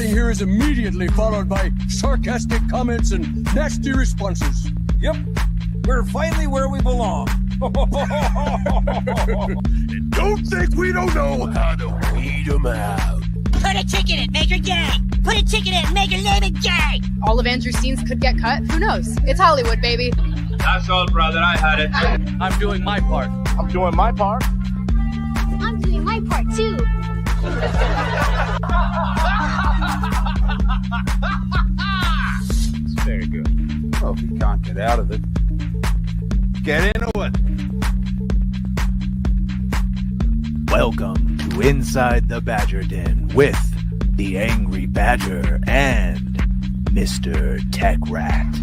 Everything here is immediately followed by sarcastic comments and nasty responses. Yep, we're finally where we belong. Don't think we don't know how to weed them out. Put a ticket in, make her gay. Put a ticket in, make her name it gay. All of Andrew's scenes could get cut. Who knows? It's Hollywood, baby. That's all, brother. I had it. I'm doing my part. I'm doing my part. I'm doing my part too. Very good. Well, if you can't get out of it, get into it. Welcome to Inside the Badger Den with the Angry Badger and Mr.Techrat.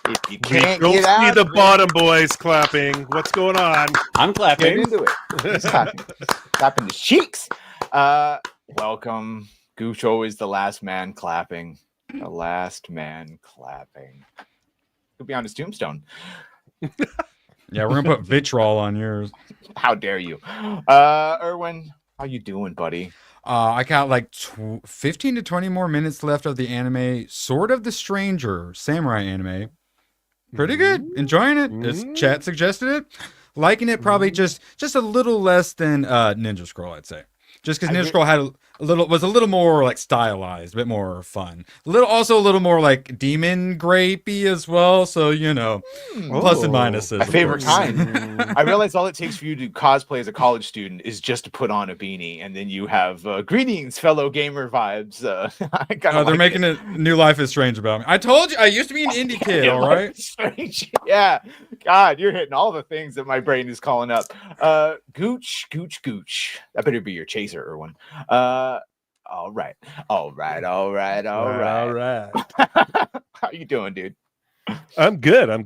If you We can't don't get out see the of it, bottom boys clapping. What's going on? I'm get clapping. into it. He's clapping. Clapping the cheeks. Welcome. Gooch always the last man clapping. The last man clapping. Could be on his tombstone. Yeah, we're gonna put vitriol on yours. How dare you? Erwin, how you doing, buddy? I got like 15 to 20 more minutes left of the anime, Sword of the Stranger, samurai anime. Pretty good. Enjoying it. As chat suggested it. Liking it probably just a little less than Ninja Scroll, I'd say. Just because Ninja Scroll had was a little more like stylized, a bit more fun. Also a little more like demon grapey as well. So plus and minuses. My favorite kind. I realize all it takes for you to cosplay as a college student is just to put on a beanie, and then you have greetings, fellow gamer vibes. They're making a new Life is Strange about me. I told you I used to be an indie kid. All right. Strange. Yeah. God, you're hitting all the things that my brain is calling up. Gooch. That better be your chaser, Erwin. All right. How you doing, dude? I'm good. I'm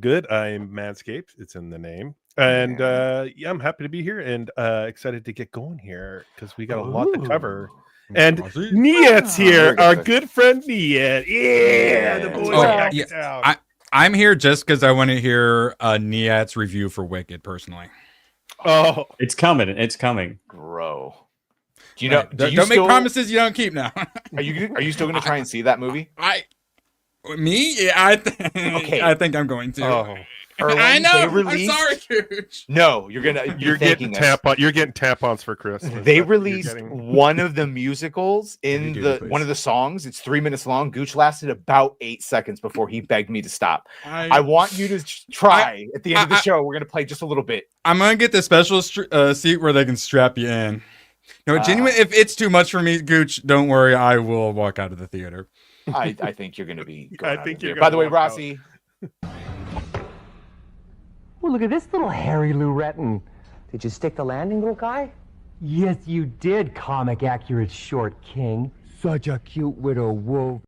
Manscaped. It's in the name. And yeah, I'm happy to be here and excited to get going here because we got a lot to cover. And Niet's here, our good friend Niet. Yeah, the boys are out. I'm here just because I want to hear Niet's review for Wicked personally. Oh, it's coming. Bro. Do you know? Don't make promises you don't keep now. Are you still going to try and see that movie? Yeah, I think I'm going to. Oh. I know. I'm sorry, Gooch. No, you're getting tampons for Christmas. They released one of the musicals in one of the songs. It's 3 minutes long. Gooch lasted about 8 seconds before he begged me to stop. I want you to try at the end of the show. We're gonna play just a little bit. I'm gonna get the special seat where they can strap you in. No, genuine. If it's too much for me, Gooch, don't worry. I will walk out of the theater. I think you're gonna be. By the way, Rossi. Well, look at this little hairy Lurettin. Did you stick the landing, little guy? Yes, you did, comic accurate short king. Such a cute widow wolf.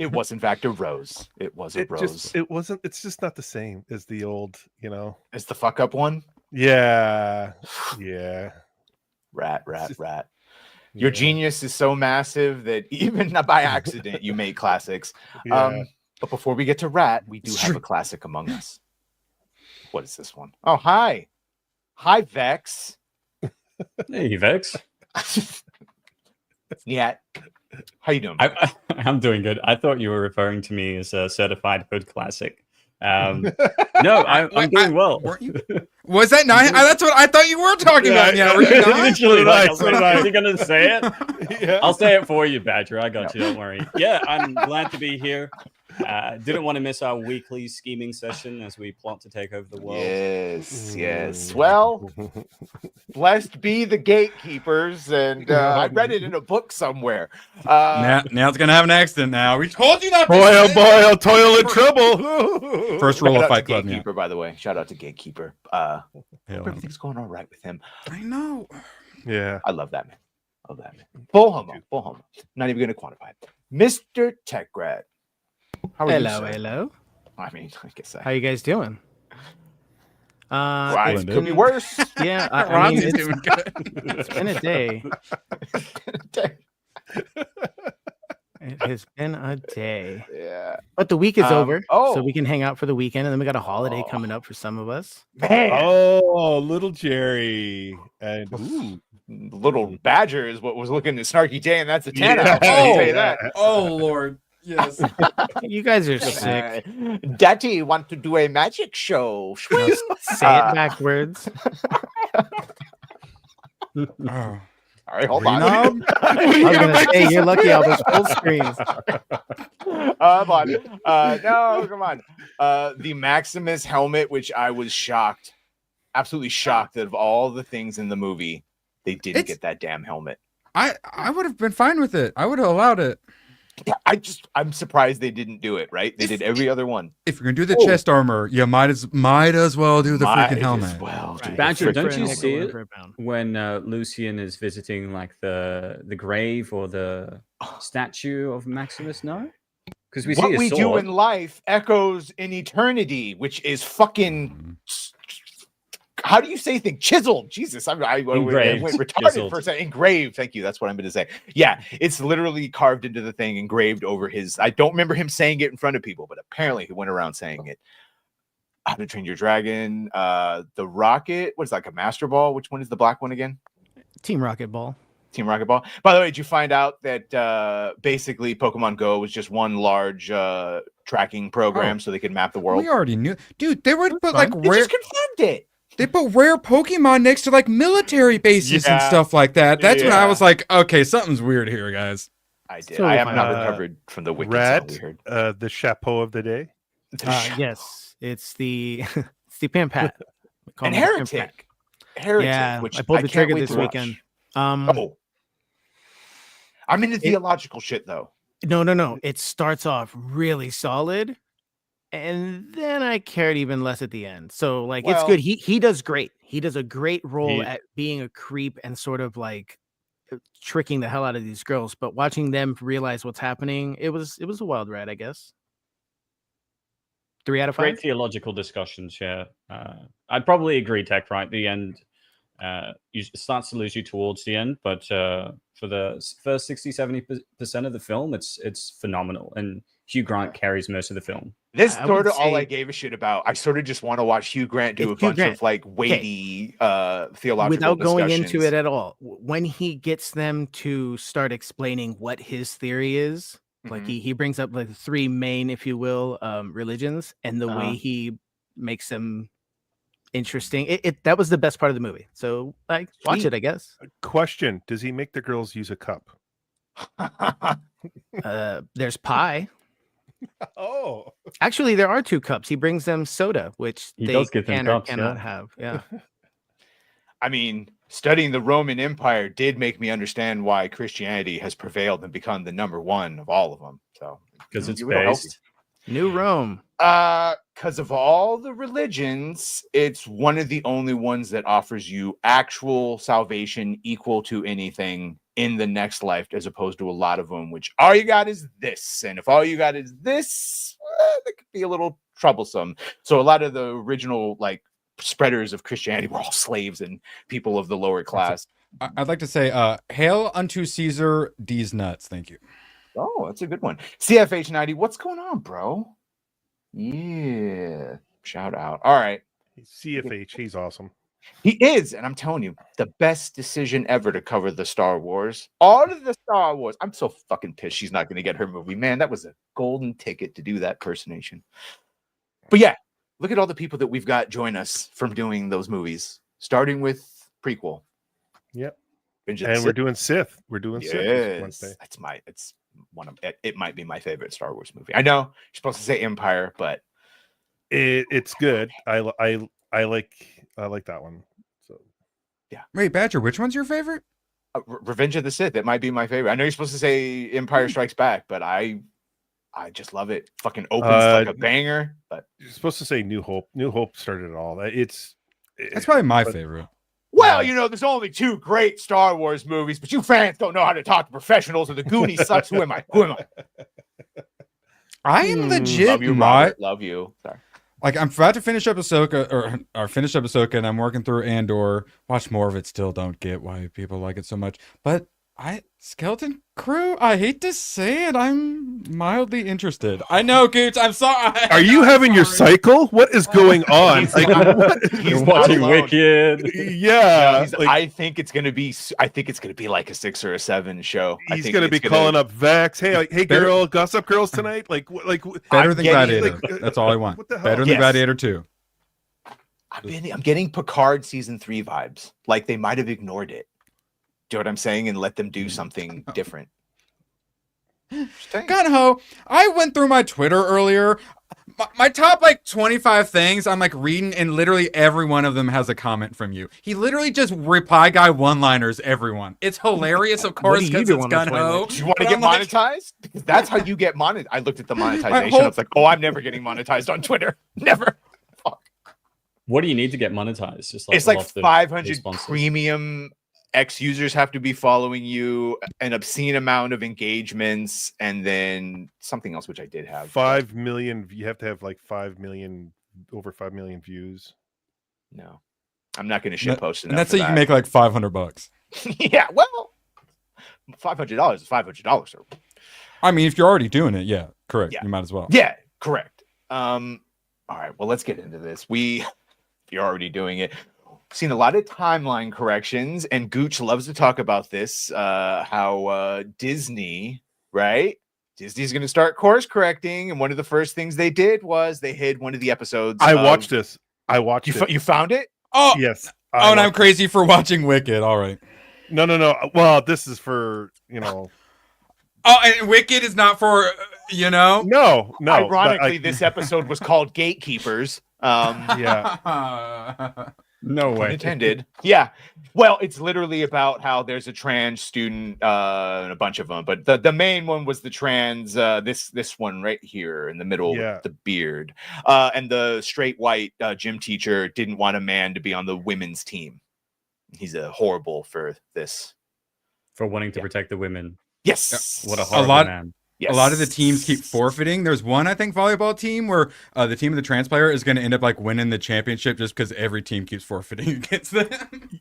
It was, in fact, a rose. It was a rose. It wasn't. It's just not the same as the old, As the fuck up one? Yeah. Rat. Your genius is so massive that even by accident you make classics. Yeah. But before we get to Rat, we do have a classic among us. What is this one? Oh, hi. Hi, Vex. Hey, Vex. Yeah. How you doing? I'm doing good. I thought you were referring to me as a certified hood classic. No, I'm doing well. Weren't you? Was that not? That's what I thought you were talking about. Yeah, were you not? Literally, is he gonna say it? Yeah. I'll say it for you, Badger. I got you. Don't worry. Yeah, I'm glad to be here. Didn't want to miss our weekly scheming session as we plot to take over the world. Yes. Well, blessed be the gatekeepers, and I read it in a book somewhere. Now it's gonna have an accident. Now we told you not. Boy, toil and trouble. First rule of Fight Club. Gatekeeper, by the way. Shout out to Gatekeeper. Everything's going all right with him. I know. Yeah, I love that man. Full homo. Not even gonna quantify it. Mr.Techrat. Hello. I mean, I guess How you guys doing? It could be worse. Yeah, Ron's doing good. It's been a day. It has been a day. Yeah. But the week is over, oh. so we can hang out for the weekend, and then we got a holiday coming up for some of us. Man. Oh, little Jerry. And little badger is what was looking at Snarky J, and that's a 10 out. I'll say that. Oh Lord. Yes. You guys are sick. Daddy want to do a magic show. No, say it backwards. Oh. All right, hold on. I was gonna say you're lucky I was full screen. Come on. No, come on. The Maximus helmet, which I was shocked, absolutely shocked that of all the things in the movie, they didn't get that damn helmet. I would have been fine with it. I would have allowed it. Yeah, I'm surprised they didn't do it, right? They did every other one. If you're gonna do the chest armor, you might as well do the freaking helmet. Well, Badger, don't you see it when Lucian is visiting like the grave or the statue of Maximus? No, because we see what we sword. do in life echoes in eternity, which is fucking. How do you say things? Chiseled. Jesus, I went retarded chiseled. for a second. Engraved. Thank you. That's what I'm going to say. Yeah, it's literally carved into the thing, engraved over his. I don't remember him saying it in front of people, but apparently he went around saying it. How to Train Your Dragon. The Rocket. What's like a Master Ball? Which one is the black one again? Team Rocket Ball. Team Rocket Ball. By the way, did you find out that basically Pokemon Go was just one large tracking program so they could map the world? We already knew, dude. They would put like They just confirmed it. They put rare Pokemon next to like military bases and stuff like that. That's when I was like, okay, something's weird here, guys. I did. I have not recovered from the wiki. Red, the chapeau of the day. Yes, it's the Pimpat. And Heretic. Yeah, which I pulled the trigger wait this to watch. weekend. I'm into theological shit though. No. It starts off really solid. And then I cared even less at the end. So like it's good. He does great. He does a great role at being a creep and sort of like tricking the hell out of these girls. But watching them realize what's happening, it was a wild ride, I guess. 3 out of 5. Great theological discussions. Yeah, I'd probably agree. Tech, right? The end it starts to lose you towards the end, but for the first 60-70% of the film, it's phenomenal, and Hugh Grant carries most of the film. This is sort of all I gave a shit about. I sort of just want to watch Hugh Grant do a bunch of like weighty theological without going into discussions. it at all. When he gets them to start explaining what his theory is, like he brings up like the 3 main, if you will, religions, and the way he makes them interesting. That was the best part of the movie. So like watch it, I guess. Question: does he make the girls use a cup? There's pie. Oh, actually, there are 2 cups. He brings them soda, which he they does give them can or cups, cannot have. Yeah. I mean, studying the Roman Empire did make me understand why Christianity has prevailed and become the #1 of all of them. So because it's based New Rome. Because of all the religions, it's one of the only ones that offers you actual salvation equal to anything in the next life, as opposed to a lot of them, which all you got is this. And if all you got is this, that could be a little troublesome. So a lot of the original like spreaders of Christianity were all slaves and people of the lower class. I'd like to say, hail unto Caesar, D's nuts. Thank you. Oh, that's a good one. CFH90, what's going on, bro? Yeah. Shout out. All right. CFH, he's awesome. He is, and I'm telling you, the best decision ever to cover the Star Wars. All of the Star Wars. I'm so fucking pissed she's not going to get her movie. Man, that was a golden ticket to do that impersonation. But yeah, look at all the people that we've got join us from doing those movies, starting with prequel. Yep. And we're doing Sith. We're doing Sith this Wednesday. It's one of it might be my favorite Star Wars movie. I know you're supposed to say Empire, but it's good. I like that one. So yeah. Wait, Badger, which one's your favorite? Revenge of the Sith. That might be my favorite. I know you're supposed to say Empire Strikes Back, but I just love it. Fucking opens like a banger. But you're supposed to say New Hope. New Hope started it all. That's probably my favorite. Well, you know, there's only 2 great Star Wars movies, but you fans don't know how to talk to professionals, or the Goonies sucks. Who am I? I am legit. Love you, Robert. Love you. Sorry. Like, I'm about to finish up Ahsoka, or finish up Ahsoka, and I'm working through Andor. Watch more of it. Still don't get why people like it so much. But Skeleton Crew, I hate to say it, I'm mildly interested. I know, Gooch, I'm sorry. Are you having your cycle? What is going on? You're watching Wicked. Yeah. No, I think it's gonna be like a 6 or a 7 show. He's gonna be calling up Vex. Hey, girl, Gossip Girls tonight. Better than Gladiator. That's all I want. What the hell? Better than Gladiator 2. I'm getting Picard season 3 vibes. Like they might have ignored it. Do you know what I'm saying? And let them do something different. Gunho, I went through my Twitter earlier. My top 25 things I'm reading, and literally every one of them has a comment from you. He literally just reply guy one-liners everyone. It's hilarious, of course, because it's Gunho. Do you want to get monetized? Because that's how you get monetized. I looked at the monetization. I was like, I'm never getting monetized on Twitter. Never. What do you need to get monetized? It's like 500 premium X users have to be following you, an obscene amount of engagements, and then something else which I did have. 5 million. You have to have over 5 million views. No, I'm not going to shit post enough. And that's how you can make $500. Yeah, well, $500 is $500. Sir. I mean, if you're already doing it, yeah, correct. Yeah. You might as well. Yeah, correct. All right, well, let's get into this. If you're already doing it. Seen a lot of timeline corrections, and Gooch loves to talk about this. How Disney, right? Disney's going to start course correcting, and one of the first things they did was they hid one of the episodes. I watched this. I watched it. You found it? Oh, yes. And I'm crazy for watching Wicked. All right. No. Well, this is for Oh, and Wicked is not for No. Ironically, this episode was called Gatekeepers. Yeah. No way. Intended. Yeah. Well, it's literally about how there's a trans student and a bunch of them, but the main one was the trans. This one right here in the middle with the beard, and the straight white gym teacher didn't want a man to be on the women's team. He's horrible for this. For wanting to protect the women. Yes. What a horrible man. Yes. A lot of the teams keep forfeiting. There's one, I think, volleyball team where the team of the trans player is going to end up winning the championship just because every team keeps forfeiting against them.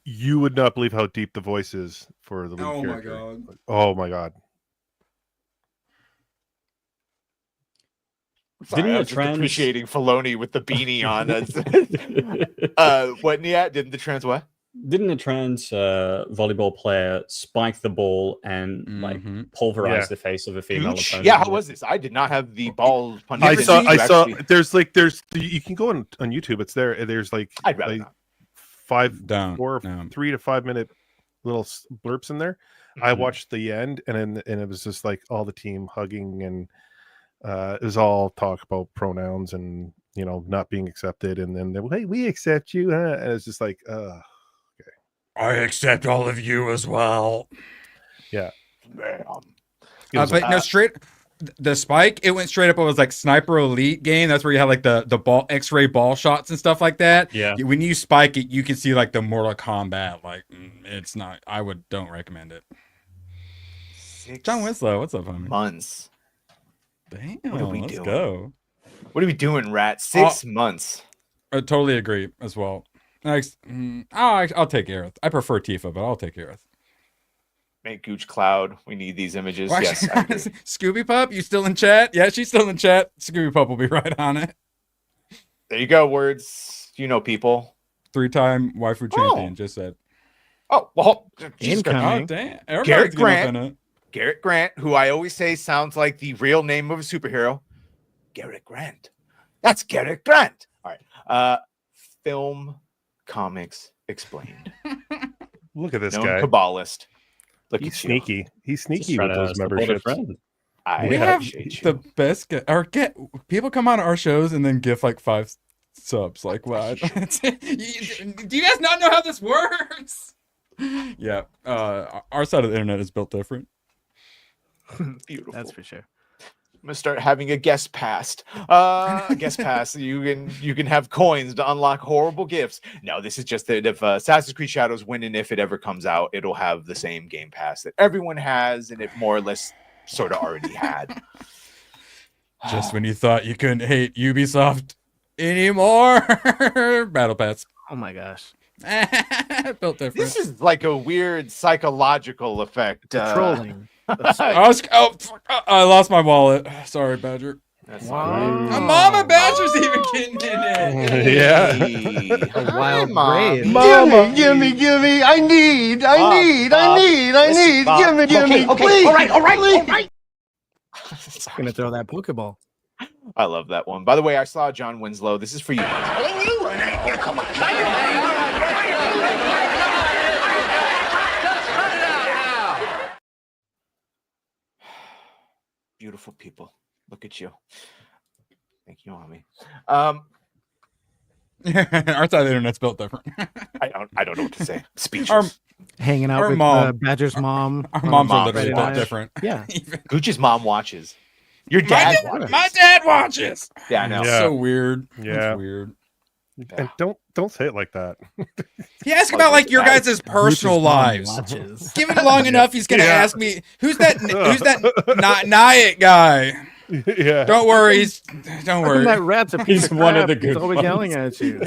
You would not believe how deep the voice is for the lead character. My god! Oh my god! Sorry, Didn't I was just appreciating Filoni with the beanie on us. What, Nia? Didn't the trans what? Didn't a trans volleyball player spike the ball and pulverize the face of a female opponent? Yeah, how was this? I did not have the ball. I saw. There's you can go on YouTube. It's there. There's I'd rather not. 3 to 5 minute little blurps in there. I watched the end, and it was just all the team hugging, and it was all talk about pronouns and not being accepted, and then they were, hey, we accept you, huh? And it's just I accept all of you as well. Yeah. But no, straight the spike, it went straight up. It was Sniper Elite game. That's where you had the ball X-ray ball shots and stuff like that. Yeah. When you spike it, you can see the Mortal Kombat. It's not. Don't recommend it. 6 John Winslow, what's up, homie? months. Damn. What are we let's doing? Go. What are we doing, Rat? 6 months. I totally agree as well. I'll take Aerith. I prefer Tifa, but I'll take Aerith. Make Gooch Cloud. We need these images. Watch, yes. Scooby Pup, you still in chat? Yeah, she's still in chat. Scooby Pup will be right on it. There you go, words. People. 3-time waifu champion just said. Oh, well. Incoming. Oh, damn. Garrett Grant, who I always say sounds like the real name of a superhero. Garrett Grant. That's Garrett Grant. All right. Film Comics Explained. Look at this Known guy. Kabbalist. He's sneaky. He's sneaky with those memberships. We have the best people come on our shows and then give 5 subs. What? Do you guys not know how this works? Yeah. Our side of the internet is built different. Beautiful. That's for sure. I'm gonna start having a guest pass. You can have coins to unlock horrible gifts. No, this is just that if Assassin's Creed Shadows when and if it ever comes out, it'll have the same game pass that everyone has, and it more or less sort of already had. Just when you thought you couldn't hate Ubisoft anymore. Battle Pass. Oh my gosh. Built different. This is like a weird psychological effect. Trolling. I lost my wallet. Sorry, Badger. That's Mama Badger's even getting in it. Yeah. A wild brave. Mama. Gimme. I need. Gimme. Okay, all right. Gonna throw that Pokeball. I love that one. By the way, I saw John Winslow. This is for you. Come on. Beautiful people. Look at you. Thank you, mommy. Our side of the internet's built different. I don't know what to say. Speechless. Hanging out Our with mom. Badger's mom. Our moms are literally Reddit built Eye. different. Yeah. Gooch's mom watches. Your dad watches. My dad watches. Yeah, I know. Yeah. So weird. Yeah. It's weird. And don't say it like that. He asked about like your guys' personal lives. Give it long enough, he's gonna ask me who's that Nyack guy. Yeah. Don't worry. Don't worry. That rat's a piece He's of one of crap. the good He's always ones. yelling at you.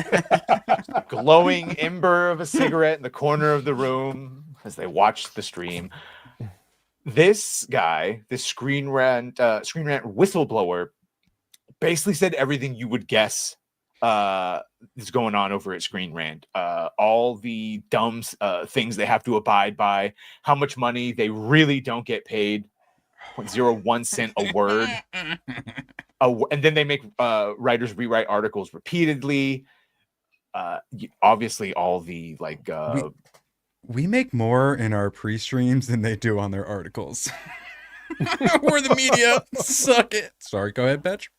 Glowing ember of a cigarette in the corner of the room as they watch the stream. This guy, this Screen Rant whistleblower, basically said everything you would guess is going on over at Screen Rant. All the dumb things they have to abide by, how much money they really don't get paid, 0.01 cent a word. And then they make writers rewrite articles repeatedly. Obviously, all the like. We make more in our pre-streams than they do on their articles. We're the media. Suck it. Sorry, go ahead, Betch.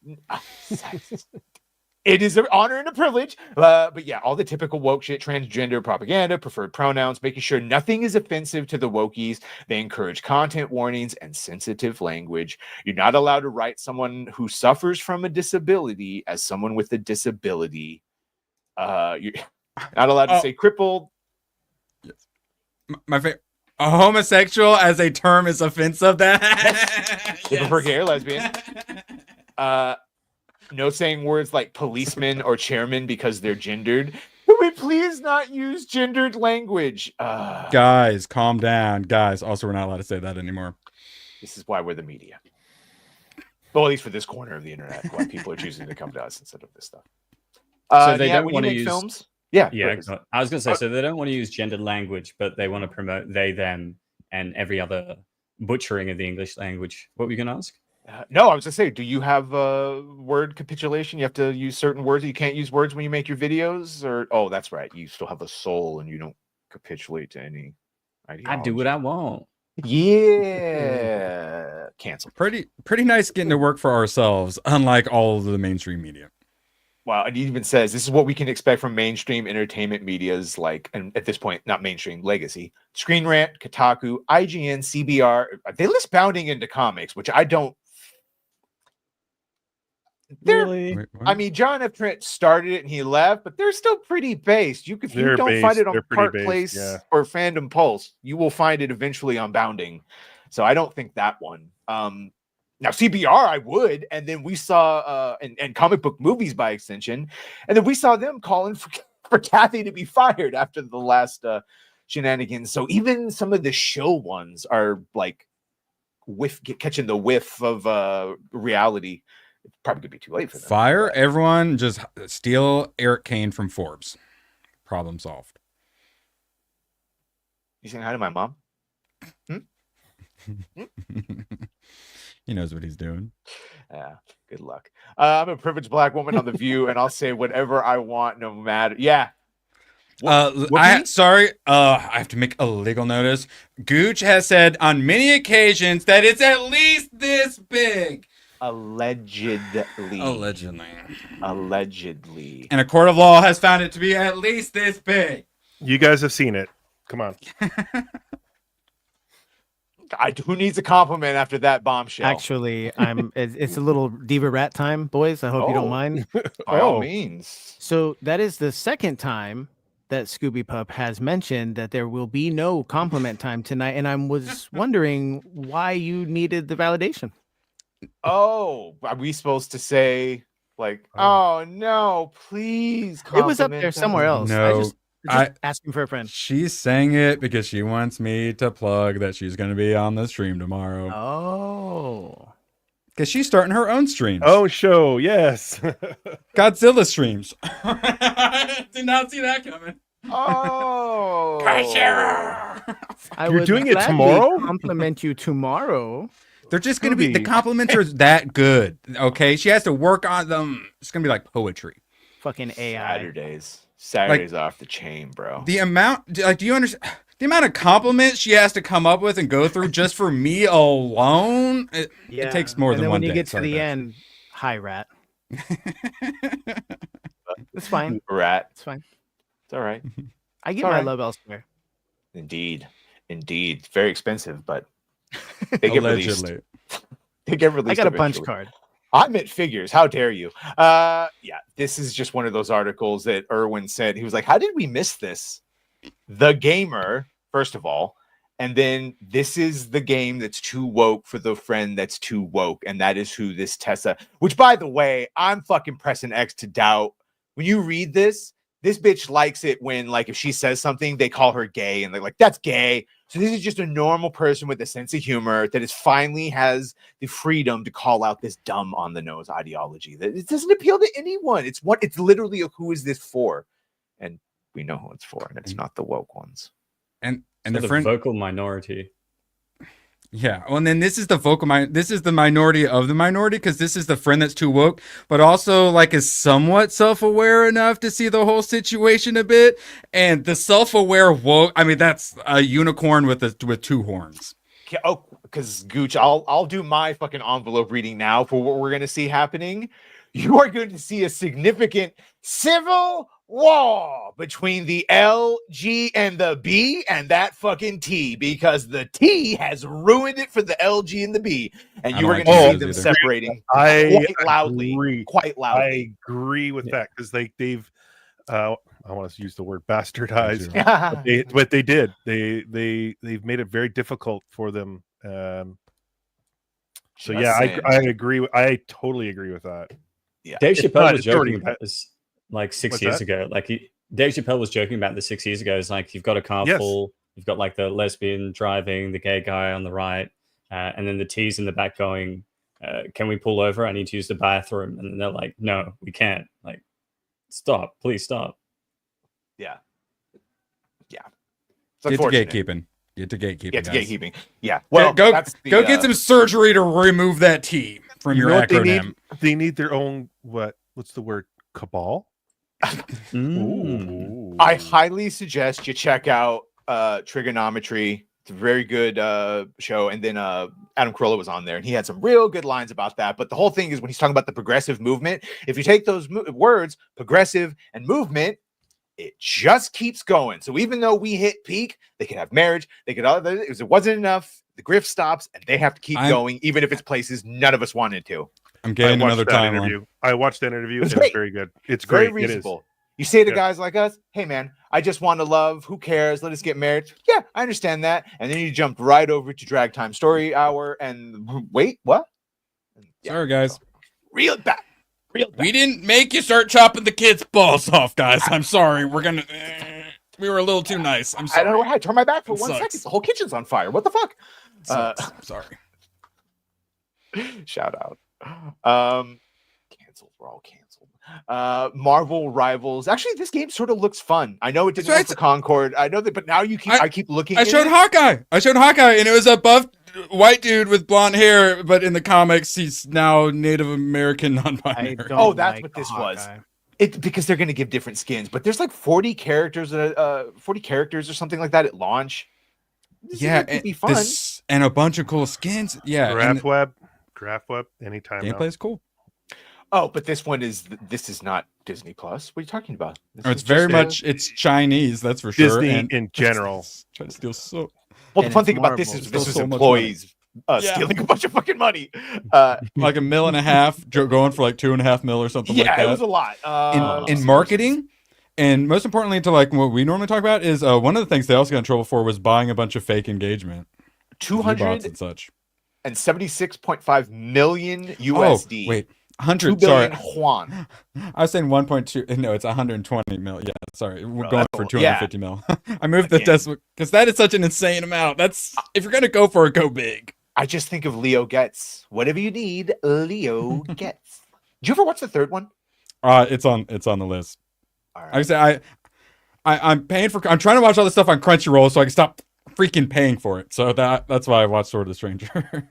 It is an honor and a privilege. But yeah, all the typical woke shit, transgender propaganda, preferred pronouns, making sure nothing is offensive to the wokies. They encourage content warnings and sensitive language. You're not allowed to write someone who suffers from a disability as someone with a disability. You're not allowed to say crippled. Yes. My favorite. A homosexual as a term is offensive. That They prefer gay or lesbian. No saying words like policeman or chairman because they're gendered. Can we please not use gendered language? Guys, calm down. Guys, also, we're not allowed to say that anymore. This is why we're the media. Well, at least for this corner of the internet, why people are choosing to come to us instead of this stuff. So they don't when want you to make use films. Yeah, Yeah, I was going to say, so they don't want to use gendered language, but they want to promote they, them, and every other butchering of the English language. What were you going to ask? No, I was going to say, do you have word capitulation? You have to use certain words. You can't use words when you make your videos? Or oh, that's right. You still have a soul and you don't capitulate to any ideology. I do what I want. Yeah. Cancel. Pretty nice getting to work for ourselves, unlike all of the mainstream media. Wow, and he even says this is what we can expect from mainstream entertainment media's like, and at this point, not mainstream, legacy. Screen Rant, Kotaku, IGN, CBR. They list bounding into comics, which I don't. Really? I mean, John F. Trent started it and he left, but they're still pretty based. If you don't find it on Park Place or Fandom Pulse, you will find it eventually on Bounding. So I don't think that one. Now CBR I would, and then we saw and comic book movies by extension, and then we saw them calling for Kathy to be fired after the last shenanigans. So even some of the show ones are like catching the whiff of reality. It probably could be too late for them. Fire everyone, just steal Eric Kane from Forbes. Problem solved. You saying hi to my mom? He knows what he's doing. Yeah, good luck. I'm a privileged black woman on The View, and I'll say whatever I want, no matter. Yeah. I have to make a legal notice. Gooch has said on many occasions that it's at least this big. Allegedly. And a court of law has found it to be at least this big. You guys have seen it. Come on. Who needs a compliment after that bombshell? Actually, it's a little diva rat time, boys. I hope you don't mind. By all means. So that is the second time that Scooby Pup has mentioned that there will be no compliment time tonight, and I was wondering why you needed the validation. Oh, are we supposed to say like, oh no, please? It was up there somewhere else. No, Just asking for a friend. She's saying it because she wants me to plug that she's going to be on the stream tomorrow. Oh. Because she's starting her own streams. Oh, show, yes. Godzilla streams. Did not see that coming. Oh. You're doing it tomorrow? Compliment you tomorrow. They're just going to be, the compliments are that good. Okay. She has to work on them. It's going to be like poetry. Fucking AI. Saturdays off the chain, bro. The amount, like, do you understand? The amount of compliments she has to come up with and go through just for me alone, it takes more than one day. And then when you get to the end, hi, rat. It's fine. Rat. It's fine. It's all right. I get my love elsewhere. Indeed. Very expensive, but they get released. They get released. I got a eventually. punch card. I meant figures. How dare you? Yeah, this is just one of those articles that Erwin said. He was like, how did we miss this? The Gamer, first of all, and then this is the game that's too woke for the friend that's too woke, and that is who this Tessa, which, by the way, I'm fucking pressing X to doubt. When you read this bitch likes it when, like, if she says something, they call her gay, and they're like, that's gay. So this is just a normal person with a sense of humor that is finally has the freedom to call out this dumb on the nose ideology that it doesn't appeal to anyone. It's literally a who is this for? And we know who it's for, and it's not the woke ones. And the vocal minority. Yeah. Well, and then this is the this is the minority of the minority, because this is the friend that's too woke, but also like is somewhat self-aware enough to see the whole situation a bit. And the self-aware woke, I mean, that's a unicorn with two horns. Oh, because Gooch, I'll do my fucking envelope reading now for what we're gonna see happening. You are going to see a significant civil war between the L, G, and the B, and that fucking T, because the T has ruined it for the L, G, and the B, and you are going to see them separating quite loudly. I agree with that, because they've I want to use the word bastardized, but they did. They've made it very difficult for them. So yeah, I agree. I totally agree with that. Yeah. Dave Chappelle was joking about this like 6 years ago. Like Dave Chappelle was joking about this 6 years ago. It's like you've got a car full, you've got like the lesbian driving, the gay guy on the right, and then the T's in the back going, can we pull over? I need to use the bathroom. And then they're like, no, we can't. Like, stop, please stop. Yeah. Get to gatekeeping. Get to gatekeeping. Get to gatekeeping. Yeah. Well, go get some surgery to remove that T from your acronym. They need their own what's the word? Cabal. I highly suggest you check out Trigonometry. It's a very good show. And then Adam Carolla was on there, and he had some real good lines about that. But the whole thing is when he's talking about the progressive movement, if you take those words, progressive and movement, it just keeps going. So even though we hit peak, they could have marriage, they could it wasn't enough. The grift stops, and they have to keep going, even if it's places none of us wanted to. I'm getting another timeline. I watched that interview. It's very good. It's very great. reasonable. You say to guys like us, hey man, I just want to love. Who cares? Let us get married. Yeah, I understand that. And then you jumped right over to Drag Time Story Hour and wait, what? Sorry, guys. Real bad. We didn't make you start chopping the kids' balls off, guys. I'm sorry. We were a little too nice. I'm sorry. I don't know why I turned my back for 1 second. The whole kitchen's on fire. What the fuck? I'm sorry. Shout out. Canceled. We're all canceled. Marvel Rivals. Actually, this game sort of looks fun. I know it didn't work for Concord. I know that, but now I keep looking. I showed Hawkeye, and it was a buff white dude with blonde hair, but in the comics, he's now Native American non-binary. Oh, that's what this was. Because they're going to give different skins, but there's like 40 characters, 40 characters or something like that at launch. This could be fun. And a bunch of cool skins. Yeah, Graph web. Anytime. Gameplay is cool. Oh, but this is not Disney Plus. What are you talking about? It's very much it's Chinese. That's for sure. Disney in general. Trying to steal so. Well, the fun thing about this is employees stealing a bunch of fucking money. Like $1.5 million, going for like $2.5 million or something like that. Yeah, it was a lot. In marketing, and most importantly to like what we normally talk about is one of the things they also got in trouble for was buying a bunch of fake engagement. 200 and such. And 76.5 million USD. Oh, wait. 100. 2 billion Sorry, Juan. I was saying 1.2. No, it's 120 mil. Yeah, sorry, we're Bro, going that's for a- 250 mil. I moved the decimal because that is such an insane amount. That's if you're gonna go for it, go big. I just think of Leo gets whatever you need. Leo gets. Did you ever watch the third one? It's on the list. All right. Like I say, I'm paying for. I'm trying to watch all this stuff on Crunchyroll so I can stop freaking paying for it. So that's why I watched Sword of the Stranger.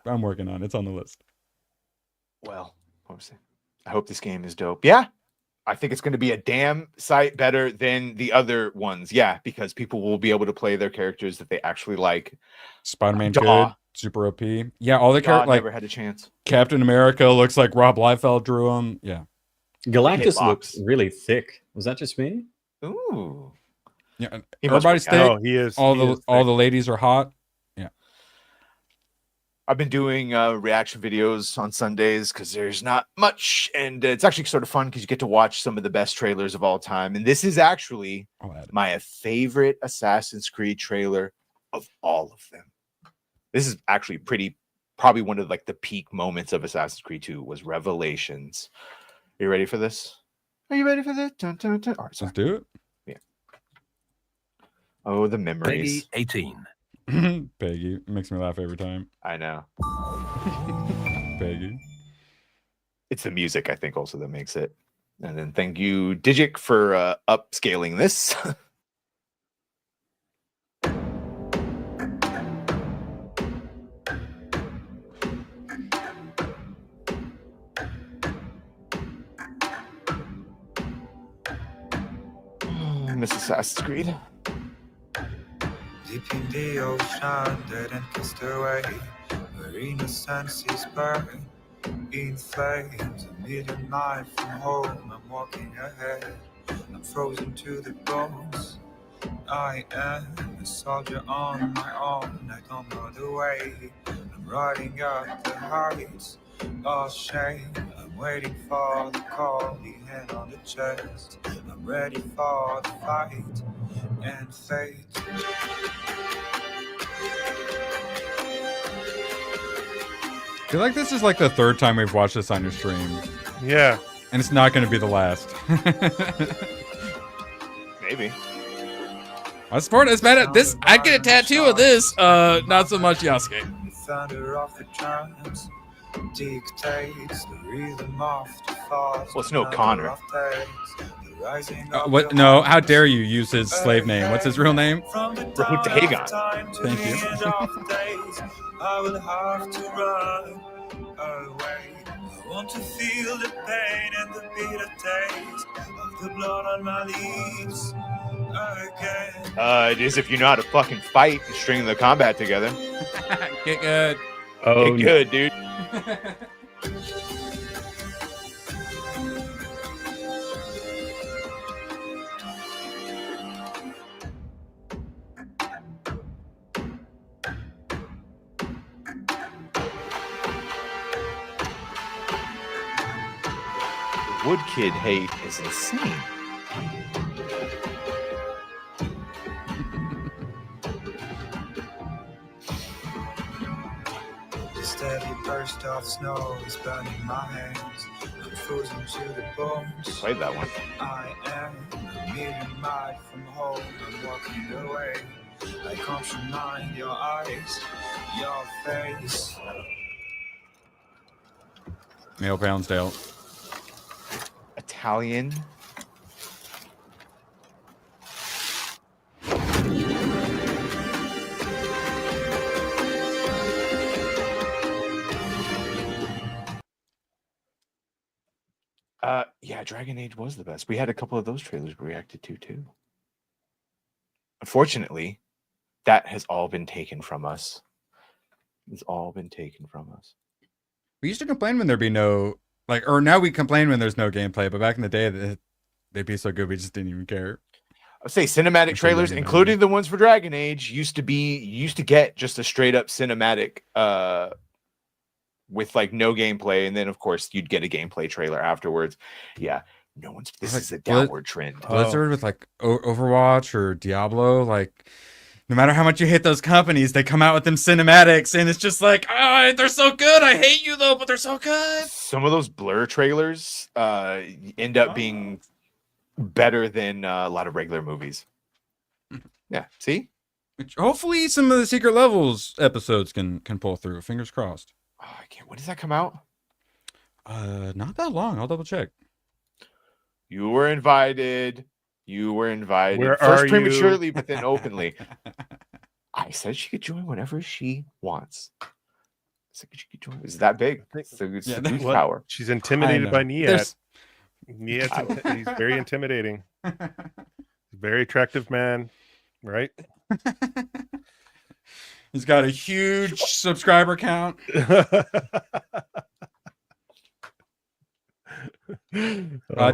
I'm working on it. It's on the list. Well, I hope this game is dope. Yeah, I think it's going to be a damn sight better than the other ones. Yeah, because people will be able to play their characters that they actually like. Spider-Man good, super OP. Yeah, all the characters like never had a chance. Captain America looks like Rob Liefeld drew him. Yeah, Galactus looks really thick. Was that just me? Ooh. Yeah, He must everybody's work thick. out. He is. All he is the ladies are hot. Yeah. I've been doing reaction videos on Sundays because there's not much, and it's actually sort of fun because you get to watch some of the best trailers of all time. And this is actually my favorite Assassin's Creed trailer of all of them. This is actually probably one of like the peak moments of Assassin's Creed 2 was Revelations. Are you ready for this? Are you ready for this? Dun, dun, dun. All right, let's do it. Yeah. Oh, the memories. Peggy 18. Peggy makes me laugh every time. I know. Peggy. It's the music, I think, also that makes it. And then thank you, Digic, for upscaling this. Miss Assassin's Creed. Deep in the ocean, dead and cast away, where innocence is burned in flames. A million miles from home, I'm walking ahead. I'm frozen to the bones. I am a soldier on my own. I don't know the way. I'm riding up the heights of shame. I'm waiting for the call, the hand on the chest. I'm ready for the fight and fate. I feel like this is like the third time we've watched this on your stream. Yeah. And it's not going to be the last. Maybe. I support this, man. This I get a tattoo of this. Not so much Yasuke. The thunder of the drums dictates the rhythm of the thoughts. Well, it's no Connor. What? No, how dare you use his slave name? What's his real name? Hagon. Thank you. I will have to run away. I want to feel the pain and the bitter taste of the blood on my lips again. It is if you know how to fucking fight and string the combat together. Get good. Oh, Get good, dude. Wood Kid hate is insane. The steady burst of snow is burning my hands. I'm frozen to the bones. Played that one. I am a million miles from home. I'm walking away. I can't remind your eyes, your face. Neil Poundsdale. Italian. Yeah, Dragon Age was the best. We had a couple of those trailers we reacted to too. Unfortunately, that has all been taken from us. It's all been taken from us. We used to complain when there'd be no or now we complain when there's no gameplay, but back in the day they'd be so good we just didn't even care. I'd say cinematic trailers, including the ones for Dragon Age, used to get just a straight up cinematic with like no gameplay, and then of course you'd get a gameplay trailer afterwards. Yeah, this is a downward trend. Blizzard with like Overwatch or Diablo, like no matter how much you hate those companies, they come out with them cinematics, and it's just like, oh, they're so good. I hate you though, but they're so good. Some of those Blur trailers end up being better than a lot of regular movies. Yeah, see? Hopefully some of the Secret Levels episodes can pull through. Fingers crossed. Oh, I can't. When does that come out? Not that long. I'll double check. You were invited. You were invited. Where First are prematurely, you? but then openly. I said she could join whenever she wants. I said she could join. It's that big. It's the Gooch power. She's intimidated by Niet. Niet, he's very intimidating. Very attractive man, right? He's got a huge subscriber count.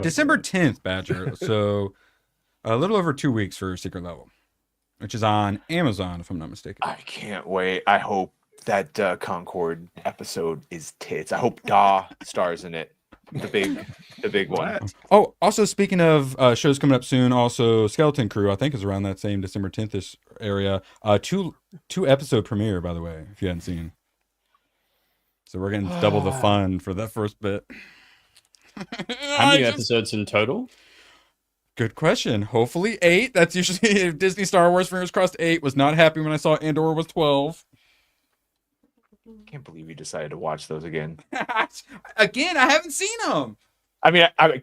December 10th, Badger. So a little over 2 weeks for Secret Level, which is on Amazon, if I'm not mistaken. I can't wait. I hope that Concord episode is tits. I hope Da stars in it. The big one. Oh, also speaking of shows coming up soon, also Skeleton Crew, I think is around that same December 10th area. Two episode premiere, by the way, if you hadn't seen. So we're getting double the fun for that first bit. How many episodes in total? Good question. Hopefully 8. That's usually Disney Star Wars. Fingers crossed 8. Was not happy when I saw Andor was 12. Can't believe you decided to watch those again. Again, I haven't seen them. I mean, I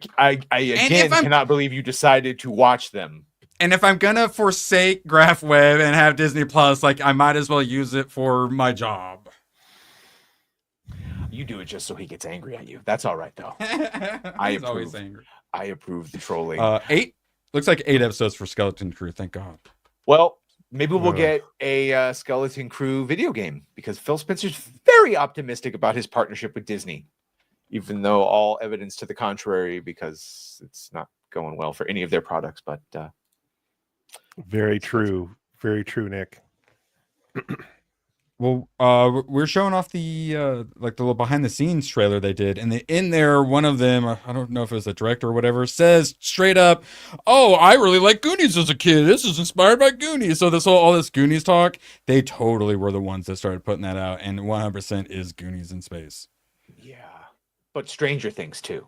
again cannot believe you decided to watch them. And if I'm gonna forsake Graph Web and have Disney Plus, like I might as well use it for my job. You do it just so he gets angry at you. That's all right, though. He's always angry. I approve the trolling. 8 looks like 8 episodes for Skeleton Crew. Thank God. Well, maybe we'll get a Skeleton Crew video game because Phil Spencer's very optimistic about his partnership with Disney, even though all evidence to the contrary, because it's not going well for any of their products. But very true, Nick. Well, we're showing off the like the little behind the scenes trailer they did, and in there, one of them, I don't know if it was a director or whatever, says straight up, "Oh, I really like Goonies as a kid. This is inspired by Goonies." So all this Goonies talk, they totally were the ones that started putting that out, and 100% is Goonies in space. Yeah, but Stranger Things too.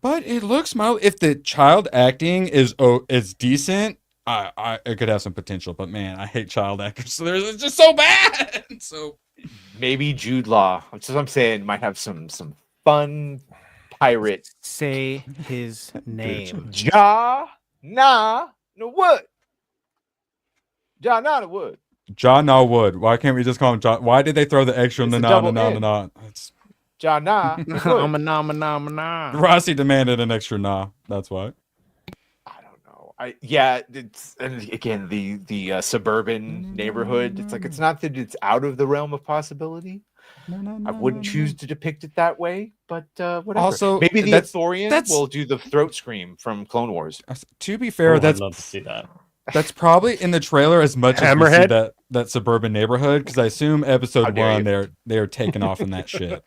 But it looks mild. If the child acting is decent, it could have some potential, but man, I hate child actors. So it's just so bad. So maybe Jude Law, that's what I'm saying, might have some fun pirate. Say his name. Ja Na no Wood. Ja Na no Wood. John Na Wood. Why can't we just call him John? Why did they throw the extra in the na? It's Ja Na. Rossi demanded an extra na. That's why. It's, and again, the suburban neighborhood. It's like, it's not that it's out of the realm of possibility. I wouldn't choose to depict it that way, but whatever. Also, maybe the Ithorian will do the throat scream from Clone Wars. To be fair, I'd love to see that. That's probably in the trailer as much as we see that suburban neighborhood, because I assume episode 1 they're taking off in that shit.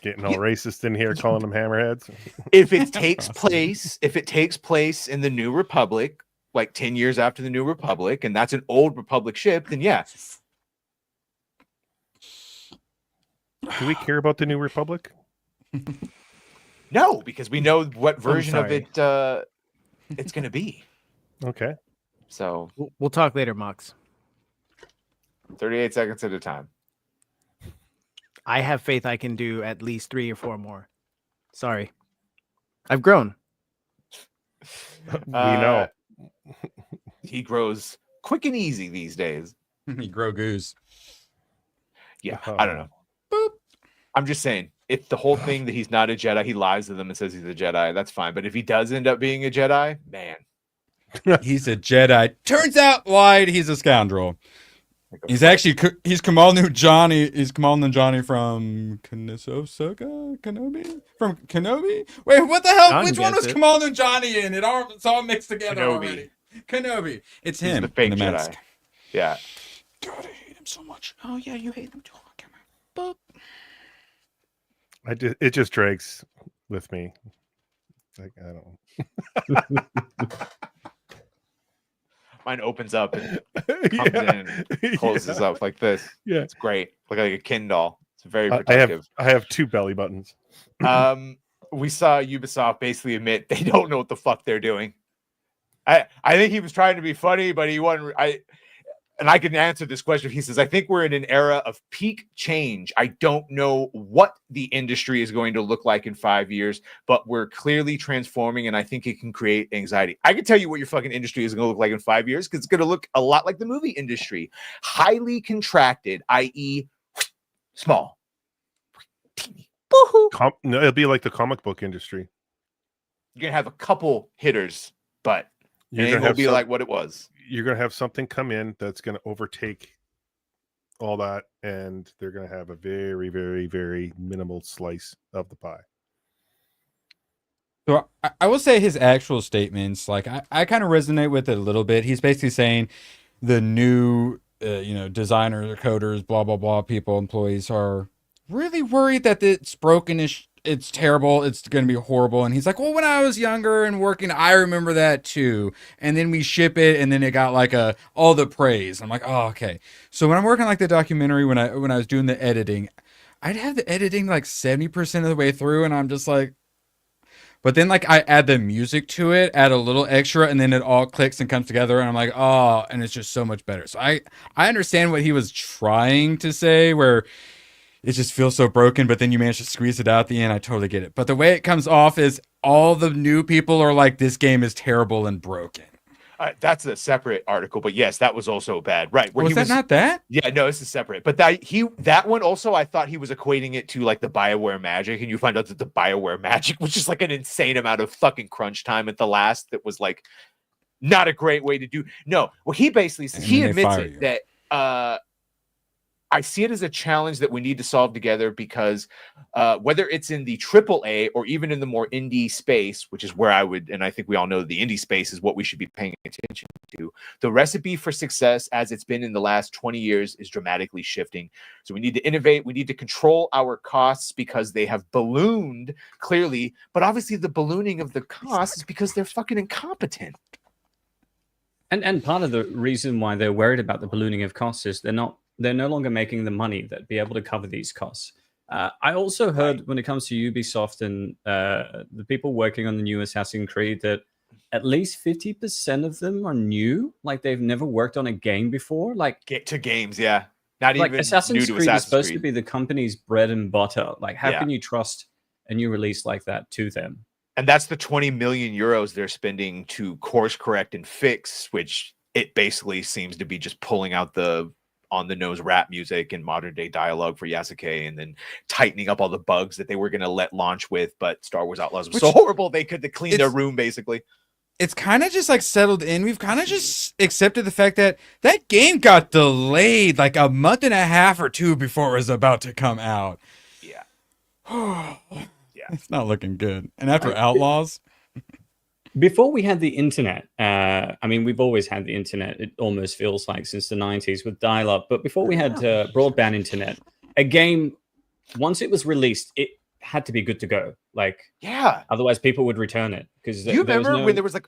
Getting all racist in here, calling them hammerheads. If it takes place in the New Republic, like 10 years after the New Republic, and that's an old Republic ship, then yes. Do we care about the New Republic? No, because we know what version of it it's going to be. Okay. So we'll talk later, Mox. 38 seconds at a time. I have faith I can do at least 3 or 4 more. Sorry. I've grown. We know. He grows quick and easy these days. He grow goose. Yeah, I don't know. Boop. I'm just saying, if the whole thing that he's not a Jedi, he lies to them and says he's a Jedi, that's fine. But if he does end up being a Jedi, man. He's a Jedi. Turns out lied, he's a scoundrel. He's Kamal Johnny. He's Kamal Johnny from Kenobi? From Kenobi? Wait, what the hell? John Which one was Kamal Johnny in? It's all mixed together Kenobi. already. Kenobi. It's He's him. the fake in the Jedi. mask. Yeah. God, I hate him so much. Oh yeah, you hate him too. Boop. It just drags with me. Like I don't. Mine opens up and comes in and closes up like this. Yeah. It's great. Like a Ken doll. It's very protective. I have 2 belly buttons. We saw Ubisoft basically admit they don't know what the fuck they're doing. I think he was trying to be funny, but he wasn't. And I can answer this question. He says, I think we're in an era of peak change. I don't know what the industry is going to look like in 5 years, but we're clearly transforming, and I think it can create anxiety. I can tell you what your fucking industry is going to look like in 5 years, because it's going to look a lot like the movie industry. Highly contracted, i.e. small. No, it'll be like the comic book industry. You're going to have a couple hitters, but it will be like what it was. You're going to have something come in that's going to overtake all that, and they're going to have a very, very, very minimal slice of the pie. So I will say his actual statements, like I kind of resonate with it a little bit. He's basically saying the new, designers, coders, blah, blah, blah, people, employees are really worried that it's broken, it's terrible, it's going to be horrible. And he's like, well, when I was younger and working, I remember that too. And then we ship it, and then it got like all the praise. I'm like, oh, okay. So when I'm working like the documentary, when I was doing the editing, I'd have the editing like 70% of the way through, and I'm just like, but then like I add the music to it, add a little extra, and then it all clicks and comes together, and I'm like, oh, and it's just so much better. So I understand what he was trying to say, where it just feels so broken, but then you manage to squeeze it out at the end. I totally get it. But the way it comes off is all the new people are like, this game is terrible and broken. That's a separate article, but yes, that was also bad. Right. Was that not that? Yeah, no, this is separate. But that one also, I thought he was equating it to like the BioWare magic, and you find out that the BioWare magic was just like an insane amount of fucking crunch time at the last that was like not a great way to do. No, well, he basically he admits it that I see it as a challenge that we need to solve together, because whether it's in the AAA or even in the more indie space, which is where and I think we all know the indie space is what we should be paying attention to, the recipe for success as it's been in the last 20 years is dramatically shifting. So we need to innovate. We need to control our costs, because they have ballooned clearly. But obviously the ballooning of the costs is because they're fucking incompetent. And part of the reason why they're worried about the ballooning of costs is they're no longer making the money that'd be able to cover these costs. I also heard when it comes to Ubisoft and the people working on the new Assassin's Creed that at least 50% of them are new. Like they've never worked on a game before. Like get to games, yeah. Not like even Assassin's new to Creed Assassin's is supposed Creed. to be the company's bread and butter. Like how Yeah. can you trust a new release like that to them? And that's the 20 million euros they're spending to course correct and fix, which it basically seems to be just pulling out the on-the-nose rap music and modern-day dialogue for Yasuke, and then tightening up all the bugs that they were going to let launch with, but Star Wars Outlaws was so horrible they could clean their room, basically. It's kind of just like settled in. We've kind of just accepted the fact that that game got delayed like a month and a half or 2 before it was about to come out. Yeah. Yeah. It's not looking good. And after Outlaws... Before we had the internet, I mean, we've always had the internet. It almost feels like since the 90s with dial-up. But before we had broadband internet, a game, once it was released, it had to be good to go. Like, yeah. Otherwise, people would return it. Because you remember when there was like,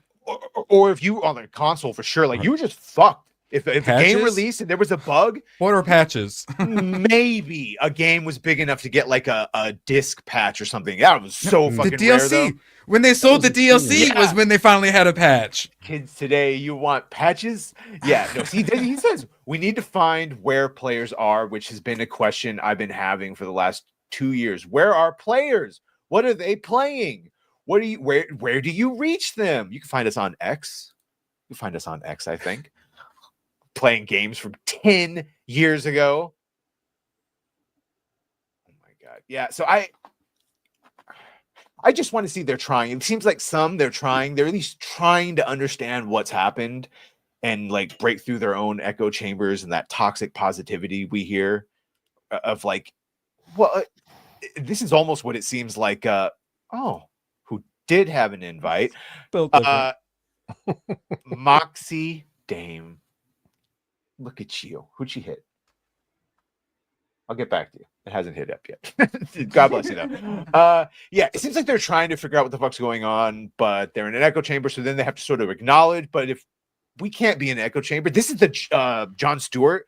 or if you on the console for sure, like you were just fucked. If the game released and there was a bug, what are patches? Maybe a game was big enough to get like a disc patch or something. That was so fucking the DLC. rare, though. When they sold the DLC was when they finally had a patch. Kids today, you want patches? Yeah, no. See, he says we need to find where players are, which has been a question I've been having for the last 2 years. Where are players? What are they playing? What do you? Where do you reach them? You can find us on X. You can find us on X, I think. Playing games from 10 years ago. Oh my god. Yeah, so I just want to see they're trying. It seems like they're trying. They're at least trying to understand what's happened and like break through their own echo chambers and that toxic positivity we hear of like, well, this is almost what it seems like. Who did have an invite? Moxie Dame. Look at you. Who'd she hit? I'll get back to you. It hasn't hit up yet. God bless you, though. Yeah, it seems like they're trying to figure out what the fuck's going on, but they're in an echo chamber, so then they have to sort of acknowledge. But if we can't be an echo chamber. This is the Jon Stewart.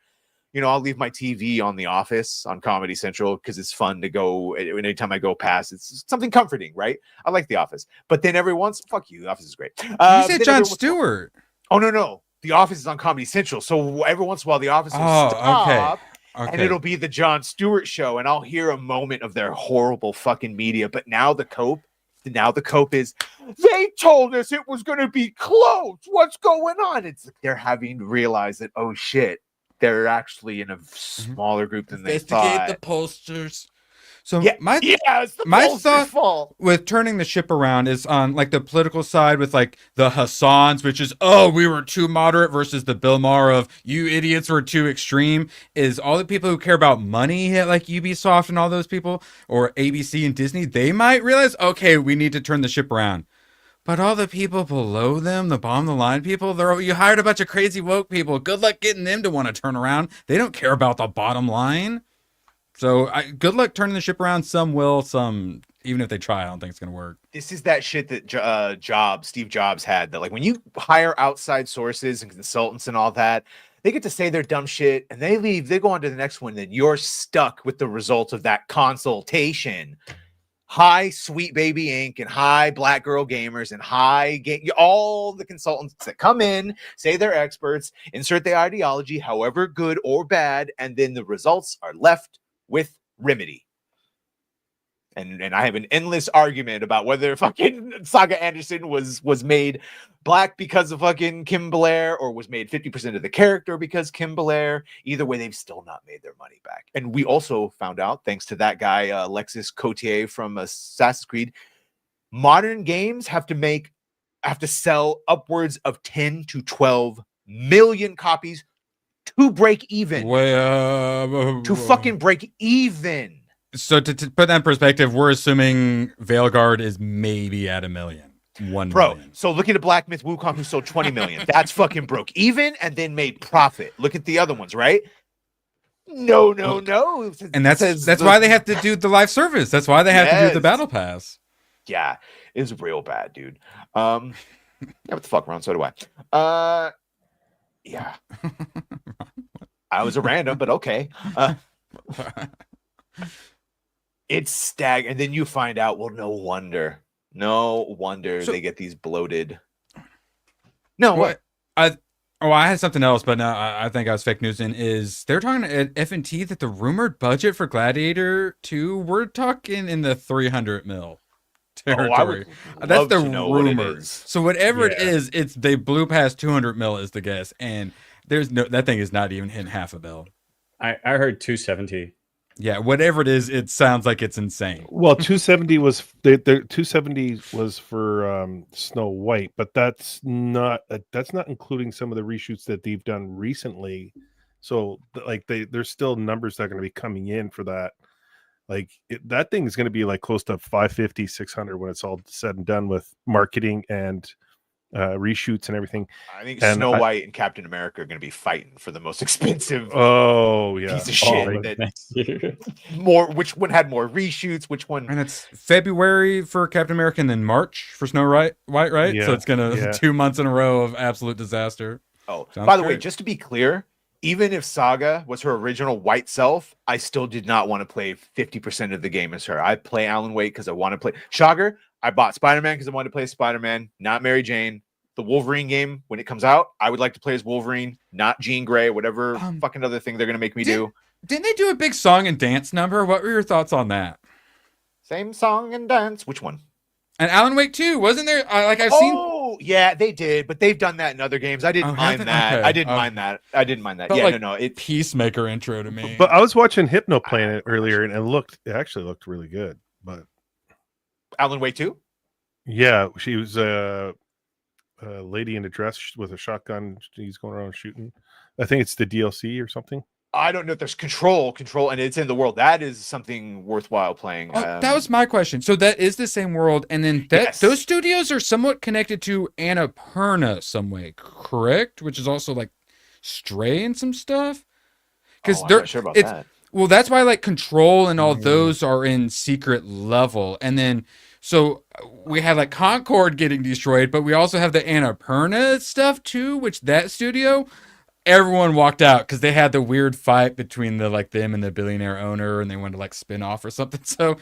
You know, I'll leave my TV on The Office on Comedy Central because it's fun to go. Anytime I go past, it's something comforting, right? I like The Office, but then every once, fuck you, The Office is great. You said Jon Stewart. Oh no, The Office is on Comedy Central, so every once in a while The Office will stop, and it'll be the Jon Stewart show, and I'll hear a moment of their horrible fucking media. But now the cope is, they told us it was going to be closed. What's going on? It's like they're having to realize that, oh shit, they're actually in a smaller group than they thought. Investigate the pollsters. So my thought with turning the ship around is on like the political side with like the Hassans, which is, oh, we were too moderate, versus the Bill Maher of, you idiots were too extreme. Is all the people who care about money, like Ubisoft and all those people, or ABC and Disney, they might realize, okay, we need to turn the ship around. But all the people below them, the bottom of the line people, you hired a bunch of crazy woke people. Good luck getting them to want to turn around. They don't care about the bottom line. So good luck turning the ship around. Some will, some, even if they try, I don't think it's going to work. This is that shit that Steve Jobs had, that like when you hire outside sources and consultants and all that, they get to say their dumb shit and they leave, they go on to the next one. Then you're stuck with the result of that consultation. Hi, Sweet Baby Inc. and hi, Black Girl Gamers and hi, all the consultants that come in, say they're experts, insert their ideology, however good or bad, and then the results are left with Remedy. And I have an endless argument about whether fucking Saga Anderson was made black because of fucking Kim Blair, or was made 50% of the character because Kim Blair. Either way, they've still not made their money back. And we also found out, thanks to that guy, Alexis Cotier from Assassin's Creed, modern games have to sell upwards of 10 to 12 million copies to break even. To fucking break even. So to put that in perspective, we're assuming Veilguard is maybe at 1 million. 1 million. So look at a Black Myth Wukong who sold 20 million. That's fucking broke even and then made profit. Look at the other ones, right? No. And that's why they have to do the live service. That's why they have to do the battle pass. Yeah, it's real bad, dude. Yeah, what the fuck, Ron? So do I. Yeah. I was a random, but okay. It's staggering. And then you find out, well, no wonder they get these bloated. No, what? I had something else, but now I think I was fake news. Is they're talking at F&T that the rumored budget for Gladiator 2, we're talking in the 300 mil territory. That's the rumors. So whatever it is, they blew past 200 mil is the guess, and that thing is not even hitting half a bill. I heard 270. Yeah, whatever it is, it sounds like it's insane. Well, 270 was the 270 was for Snow White, but that's not including some of the reshoots that they've done recently. So like there's still numbers that are going to be coming in for that. Like that thing is going to be like close to 550, 600 when it's all said and done with marketing and reshoots and everything. I think Snow White and Captain America are going to be fighting for the most expensive piece of shit. Which one had more reshoots? Which one? And it's February for Captain America and then March for Snow White, right? Yeah, so it's going to 2 months in a row of absolute disaster. Oh, by the way, just to be clear, even if Saga was her original white self, I still did not want to play 50% of the game as her. I play Alan Wake because I want to play Shocker. I bought Spider-Man because I wanted to play Spider-Man, not Mary Jane. The Wolverine game, when it comes out, I would like to play as Wolverine, not Jean Grey, whatever fucking other thing they're going to make me do. Didn't they do a big song and dance number? What were your thoughts on that? Same song and dance. Which one? And Alan Wake 2, wasn't there? I've seen. Oh, yeah, they did, but they've done that in other games. I didn't mind that. Okay. I didn't mind that. Yeah, no. It's Peacemaker intro to me. But I was watching Hypno playing it earlier, and it actually looked really good. But Alan Wake 2? Yeah, she was a lady in a dress with a shotgun. He's going around shooting. I think it's the DLC or something. I don't know if there's control, and it's in the world. That is something worthwhile playing. That was my question. So that is the same world, and then those studios are somewhat connected to Annapurna some way, correct? Which is also like Stray and some stuff. Because I'm not sure about that. Well, that's why like Control and all those are in secret level, and then So we had like Concord getting destroyed, but we also have the Annapurna stuff too, which that studio, everyone walked out because they had the weird fight between them and the billionaire owner, and they wanted to like spin off or something. So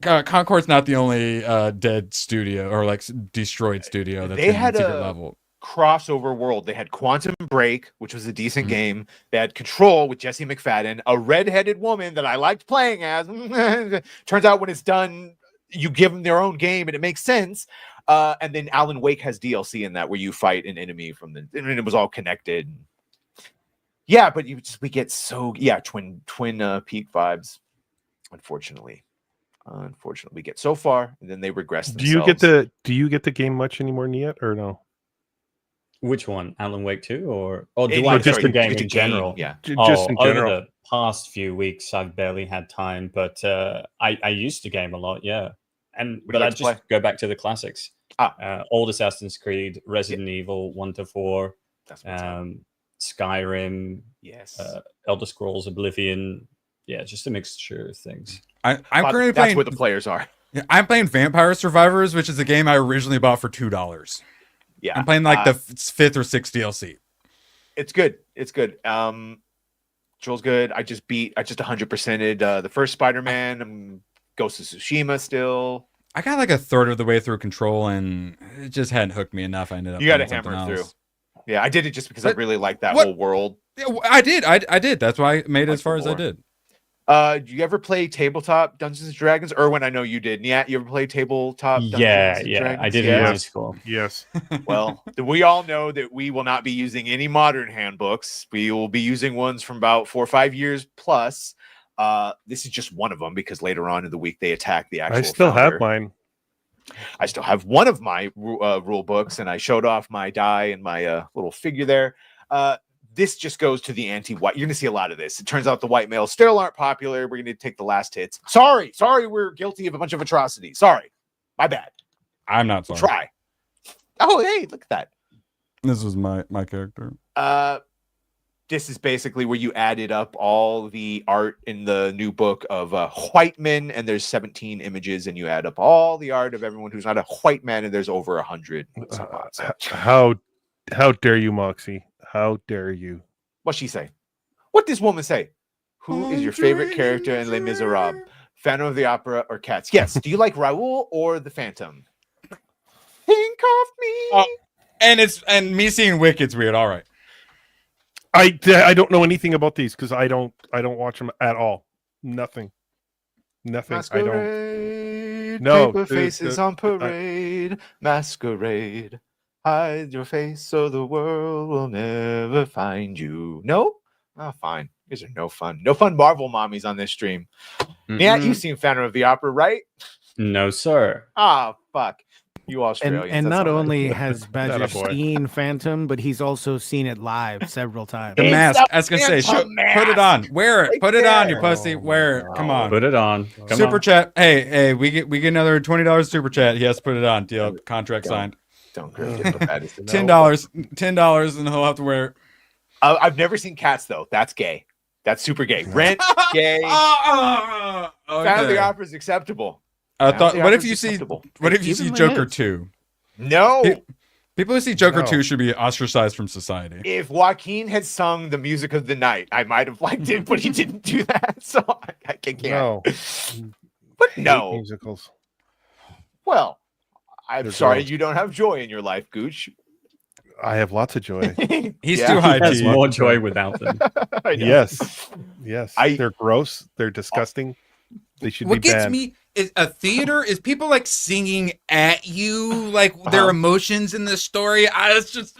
Concord's not the only dead studio or like destroyed studio that's they in had secret a level crossover world. They had Quantum Break, which was a decent game. They had Control with Jesse McFadden, a redheaded woman that I liked playing as. Turns out when it's done, you give them their own game and it makes sense. And then Alan Wake has DLC in that where you fight an enemy from and it was all connected. Yeah, but we get twin peak vibes. Unfortunately, we get so far and then they regress themselves. Do you get the game much anymore, Niet, or no? Which one, Alan Wake 2, or do No, I just the game in general? Yeah, just in general. Over the past few weeks, I've barely had time, but I used to game a lot, yeah. But I just go back to the classics. Old Assassin's Creed, Resident Evil 1 to 4, Skyrim, yes, Elder Scrolls Oblivion. Yeah, just a mixture of things. I'm currently that's playing. where the players are. Yeah, I'm playing Vampire Survivors, which is a game I originally bought for $2. Yeah, I'm playing like the 5th or 6th DLC. It's good. It's good. Joel's good. I just 100%ed the first Spider-Man. I'm Ghost of Tsushima still. I got like a third of the way through Control, and it just hadn't hooked me enough. I ended up. You got to hammer it through. Yeah, I did it just because I really like that whole world. Yeah, I did. I did. That's why I made it as far as I did. Do you ever play tabletop Dungeons and Dragons? Erwin, I know you did. Yeah, you ever play tabletop Dungeons and Dragons? I did in high school. Yes. Well, we all know that we will not be using any modern handbooks. We will be using ones from about 4 or 5 years plus. This is just one of them because later on in the week they attack the actual. I still founder. have mine. I still have one of my rule books, and I showed off my die and my little figure there. This just goes to the anti-white. You're going to see a lot of this. It turns out the white males still aren't popular. We're going to take the last hits. Sorry, we're guilty of a bunch of atrocities. Sorry, my bad. I'm not sorry. Try. Oh, hey, look at that. This was my character. This is basically where you added up all the art in the new book of white men, and there's 17 images, and you add up all the art of everyone who's not a white man, and there's over 100. How dare you, Moxie? How dare you? What'd she say? What this woman say? Who is your favorite character in Les Miserables? Phantom of the Opera or Cats? Yes. Do you like Raoul or the Phantom? Think of me. And me seeing Wicked's weird. All right. I don't know anything about these because I don't watch them at all. Nothing. Masquerade, I don't. No. Paper faces on parade. Masquerade. Hide your face so the world will never find you. No? Oh, fine. These are no fun. No fun Marvel mommies on this stream. Yeah, you've seen Phantom of the Opera, right? No, sir. Ah, fuck. You Australians. And not only has Badger seen Phantom, but he's also seen it live several times. The mask. I was going to say, put it on. Wear it. Put it on, you pussy. Wear it. Come on. Put it on. Super chat. Hey, we get another $20 super chat. He has to put it on. Deal. Contract signed. Don't $10, $10, and he'll have to wear it. I've never seen Cats though. That's gay. That's super gay. Rent gay. Phantom of the Opera is acceptable. What if you see Joker 2? No. People who see Joker 2 should be ostracized from society. If Joaquin had sung the music of the night, I might have liked it, but he didn't do that, so I can't. No. But no musicals. Well. I'm sorry you don't have joy in your life, Gooch. I have lots of joy. He's too high. He has more joy without them. Yes. They're gross. They're disgusting. They should what be banned. What gets me is a theater is people like singing at you, like their emotions in the story. It's just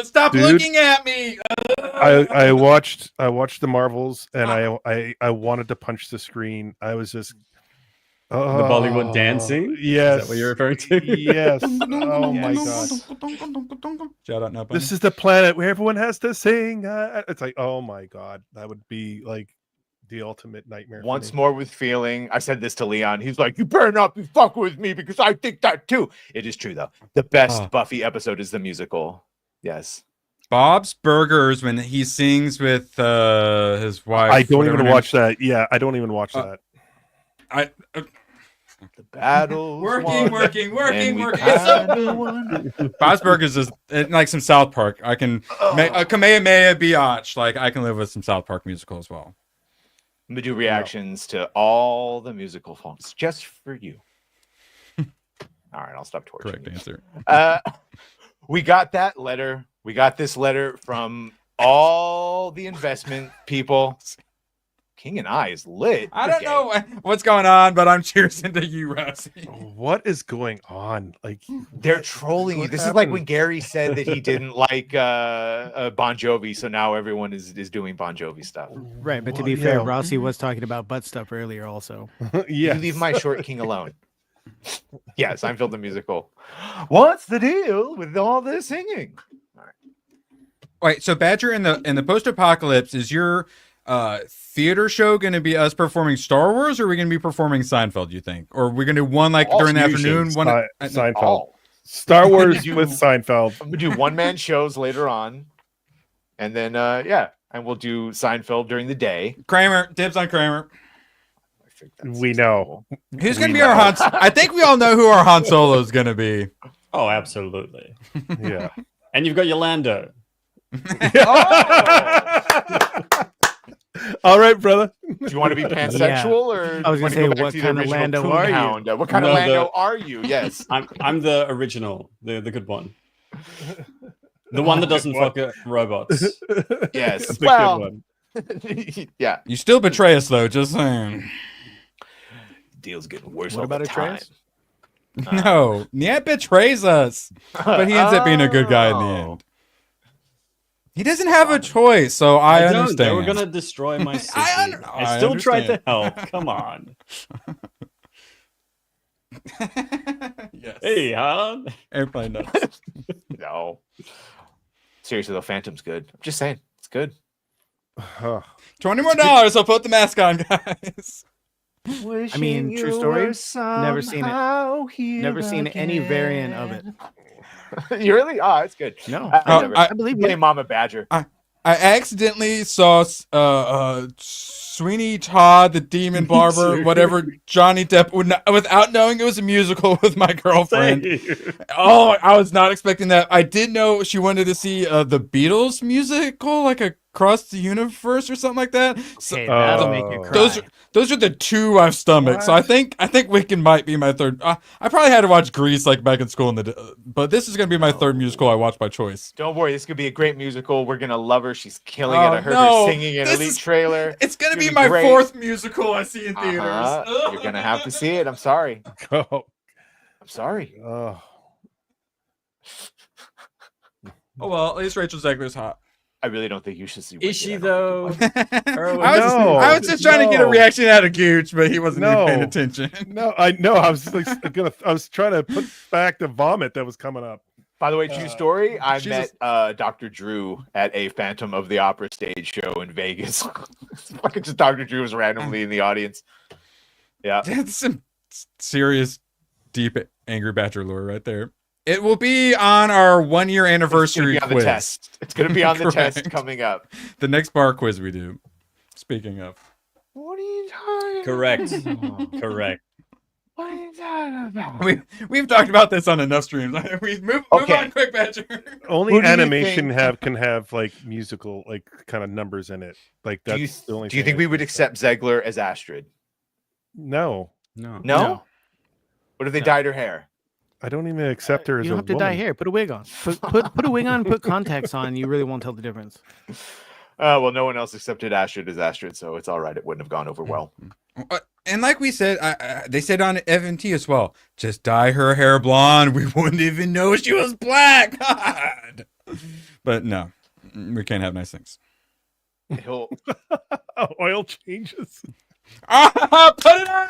stop looking at me. I watched the Marvels and I wanted to punch the screen. I was just. The Bollywood dancing? Yes. Is that what you're referring to? Yes. Oh my god. Shout out now. This is the planet where everyone has to sing. It's like, oh my god. That would be like the ultimate nightmare. Once more with feeling. I said this to Leon. He's like, you better not be fucking with me because I think that too. It is true though. The best Buffy episode is the musical. Yes. Bob's Burgers when he sings with his wife. I don't even watch that. Yeah, I don't even watch that. The battle's working. It's Botsburg is just like some South Park. I can make a Kamehameha Biatch. Like I can live with some South Park musical as well. I'm gonna do reactions to all the musical songs just for you. All right, I'll stop torturing. Correct you. answer. We got that letter. We got this letter from all the investment people. King and I is lit. I don't know what's going on, but I'm cheersing to you, Rousey. What is going on? Like they're trolling you. This is like when Gary said that he didn't like Bon Jovi, so now everyone is doing Bon Jovi stuff. Right, but to be fair, Rossi was talking about butt stuff earlier also. You leave my short king alone. Yeah, Seinfeld the musical. What's the deal with all this singing? All right. Wait, so Badger, in the post-apocalypse, is your theater show going to be us performing Star Wars, or are we going to be performing Seinfeld, you think? Or are we going to do one like during the afternoon? One Seinfeld. Star Wars with Seinfeld. I'm going to do one-man shows later on. And then, and we'll do Seinfeld during the day. Kramer. Dibs on Kramer. We know. Who's going to be our Han? I think we all know who our Han Solo is going to be. Oh, absolutely. Yeah. And you've got Yolanda. All right, brother. Do you want to be pansexual, or I was going to say, what kind of Lando are you? What kind of Lando are you? Yes, I'm the original, the good one, the one that doesn't fuck robots. Yes, the good one. Yeah. You still betray us, though. Just saying. Deal's getting worse. What about Atreus? No, Niet betrays us, but he ends up being a good guy in the end. He doesn't have a choice, so I understand. They were gonna destroy my city. I still tried to help. Come on. Yes. Hey, Han. Airplane does. No. Seriously, though, Phantom's good. I'm just saying, it's good. $20 more, I'll put the mask on, guys. I mean, true story. Never seen it. Never seen any variant of it. You really? Oh, it's good. No, I believe you. Mama Badger. I accidentally saw Sweeney Todd, the Demon Barber, whatever, Johnny Depp, without knowing it was a musical with my girlfriend. Oh, I was not expecting that. I did know she wanted to see the Beatles musical, like Across the Universe or something like that. So, that'll make you cry. Those are the two I've stomached. So I think Wicked might be my third. I probably had to watch Grease like back in school, but this is gonna be my third musical I watch by choice. Don't worry, this could be a great musical. We're gonna love her. She's killing it. I heard her singing in Elite trailer. It's gonna be my fourth musical I see in theaters. You're gonna have to see it. I'm sorry. I'm sorry. Oh well, at least Rachel Zegler's hot. I really don't think you should see. Is she though? I was just trying to get a reaction out of Gooch, but he wasn't even paying attention. I was I was trying to put back the vomit that was coming up. By the way, true story. I met Dr. Drew at a Phantom of the Opera stage show in Vegas. Fucking just Dr. Drew was randomly in the audience. Yeah, that's some serious, deep Angry Badger lore right there. It will be on our 1-year anniversary quiz. It's going to be on the test coming up. The next bar quiz we do. Speaking of. What are you talking Correct. about? Correct. What are you talking about? We've talked about this on enough streams. We move on quick, Badger. Only animation can have like musical like kind of numbers in it. Like that's the only. Do you think we would accept Zegler as Astrid? No. What if they dyed her hair? I don't even accept her as a woman. You don't have to dye hair. Put a wig on. Put a wig on. Put contacts on. You really won't tell the difference. Well, no one else accepted Astrid as Astrid, so it's all right. It wouldn't have gone over well. And like we said, they said on FNT as well, just dye her hair blonde. We wouldn't even know she was black. God. But no, we can't have nice things. Oil changes. Put it on.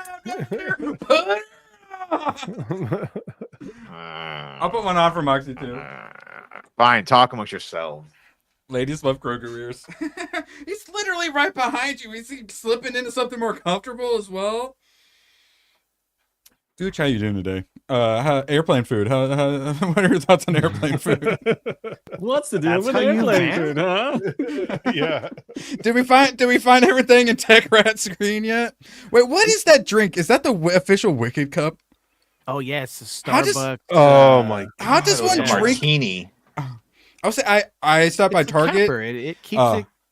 Put it on. I'll put one on for Moxie too. Fine, talk amongst yourselves. Ladies love Kroger ears. He's literally right behind you. Is he slipping into something more comfortable as well? Gooch, how you doing today? Airplane food. What are your thoughts on airplane food? What's the deal with airplane food, huh? Yeah. Did we find everything in Techrat's screen yet? Wait, what is that drink? Is that the official Wicked cup? Oh yes, Starbucks. Oh my God. How does one drink? Martini. I'll say I stopped by It's a Target. capper. It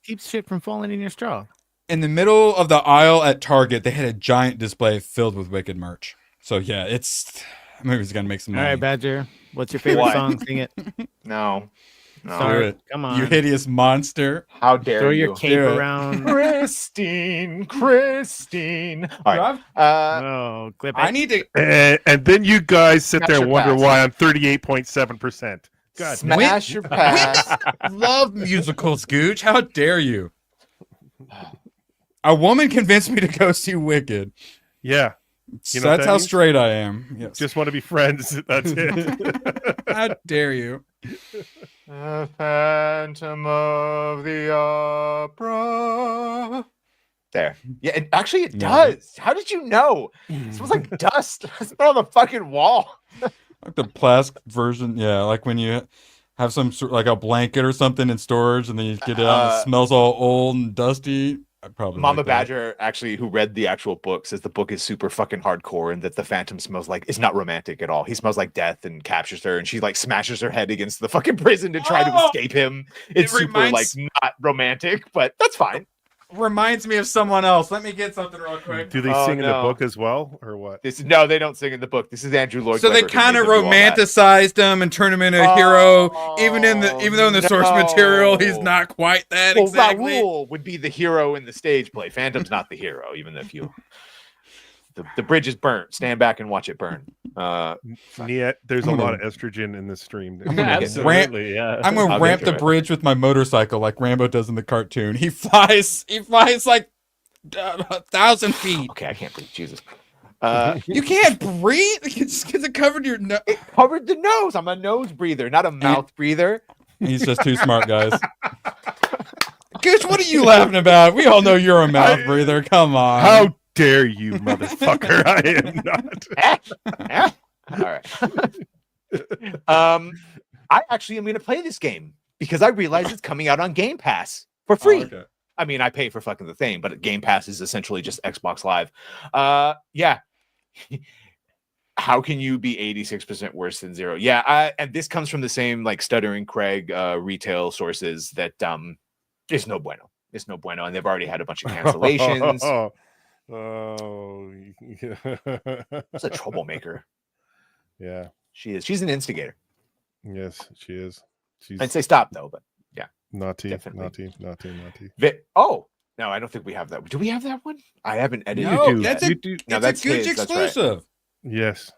keeps shit from falling in your straw. In the middle of the aisle at Target, they had a giant display filled with Wicked merch. So yeah, maybe gonna make some money. All right, Badger. What's your favorite song? Sing it. No. Start. Come on. You hideous monster. How dare Throw you? your cape around. Christine. All right. Oh, clip it. I need to And then you guys sit Smash there and your wonder pass. why I'm 38.7%. God, Smash your pass. love musicals, Gooch. How dare you? A woman convinced me to go see Wicked. yeah. So You know what that's that how means? straight I am. Yes. Just want to be friends. That's it. How dare you? Phantom of the Opera. There. Yeah, actually it does. How did you know? It smells like dust. It's on the fucking wall. Like the plastic version. Yeah, like when you have some sort like a blanket or something in storage and then you get it out and it smells all old and dusty. I probably Mama like that. Badger, actually, who read the actual book, says the book is super fucking hardcore and that the Phantom smells like it's not romantic at all. He smells like death and captures her, and she like smashes her head against the fucking prison to try to escape him. It's super like not romantic, but that's fine. Reminds me of someone else. Let me get something real quick. Do they sing in the book as well, or what? No, they don't sing in the book. This is Andrew Lloyd So they Webber who kind of made them do all that. romanticized him and turned him into a hero, even though in the source material he's not quite that Well, exactly. Raoul would be the hero in the stage play. Phantom's not the hero, even if you. The bridge is burnt. Stand back and watch it burn. Niet, there's a lot of estrogen in this stream. I'm gonna Absolutely, yeah. I'm gonna I'll ramp get to the it. bridge with my motorcycle like Rambo does in the cartoon. He flies like 1,000 feet. Okay, I can't breathe. Jesus. You can't breathe because it covered your nose. It covered the nose. I'm a nose breather, not a mouth breather. He's just too smart, guys. Gooch, what are you laughing about? We all know you're a mouth breather. Come on. How dare you, motherfucker? I am not. All right. I actually am going to play this game because I realize it's coming out on Game Pass for free. Oh, okay. I mean, I pay for fucking the thing, but Game Pass is essentially just Xbox Live. Yeah. How can you be 86% worse than zero? Yeah, and this comes from the same like Stuttering Craig retail sources that it's no bueno. It's no bueno, and they've already had a bunch of cancellations. Oh, yeah. It's a troublemaker. Yeah, she is. She's an instigator. Yes, she is. She's I'd say stop though, but yeah, naughty. Oh no, I don't think we have that. Do we have that one? I haven't edited. No, it that's yet. a Gooch his, exclusive. Yes.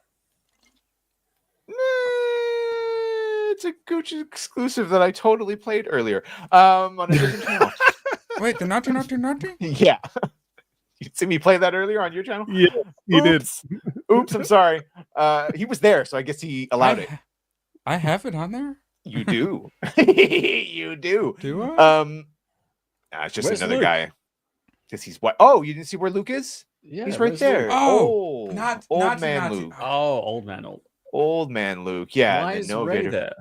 It's a Gooch exclusive that I totally played earlier on a different channel. Wait, the naughty? Yeah. You see me play that earlier on your channel? Yeah, you did. Oops, I'm sorry. He was there, so I guess he allowed it. I have it on there? You do. You do. Do I? It's just Where's another Luke? guy. Because he's what? Oh, you didn't see where Luke is? Yeah, he's right where's there. Luke? Oh, old man Luke. Oh, old man. Old man Luke. Yeah. Why and is no Ray Vader. there?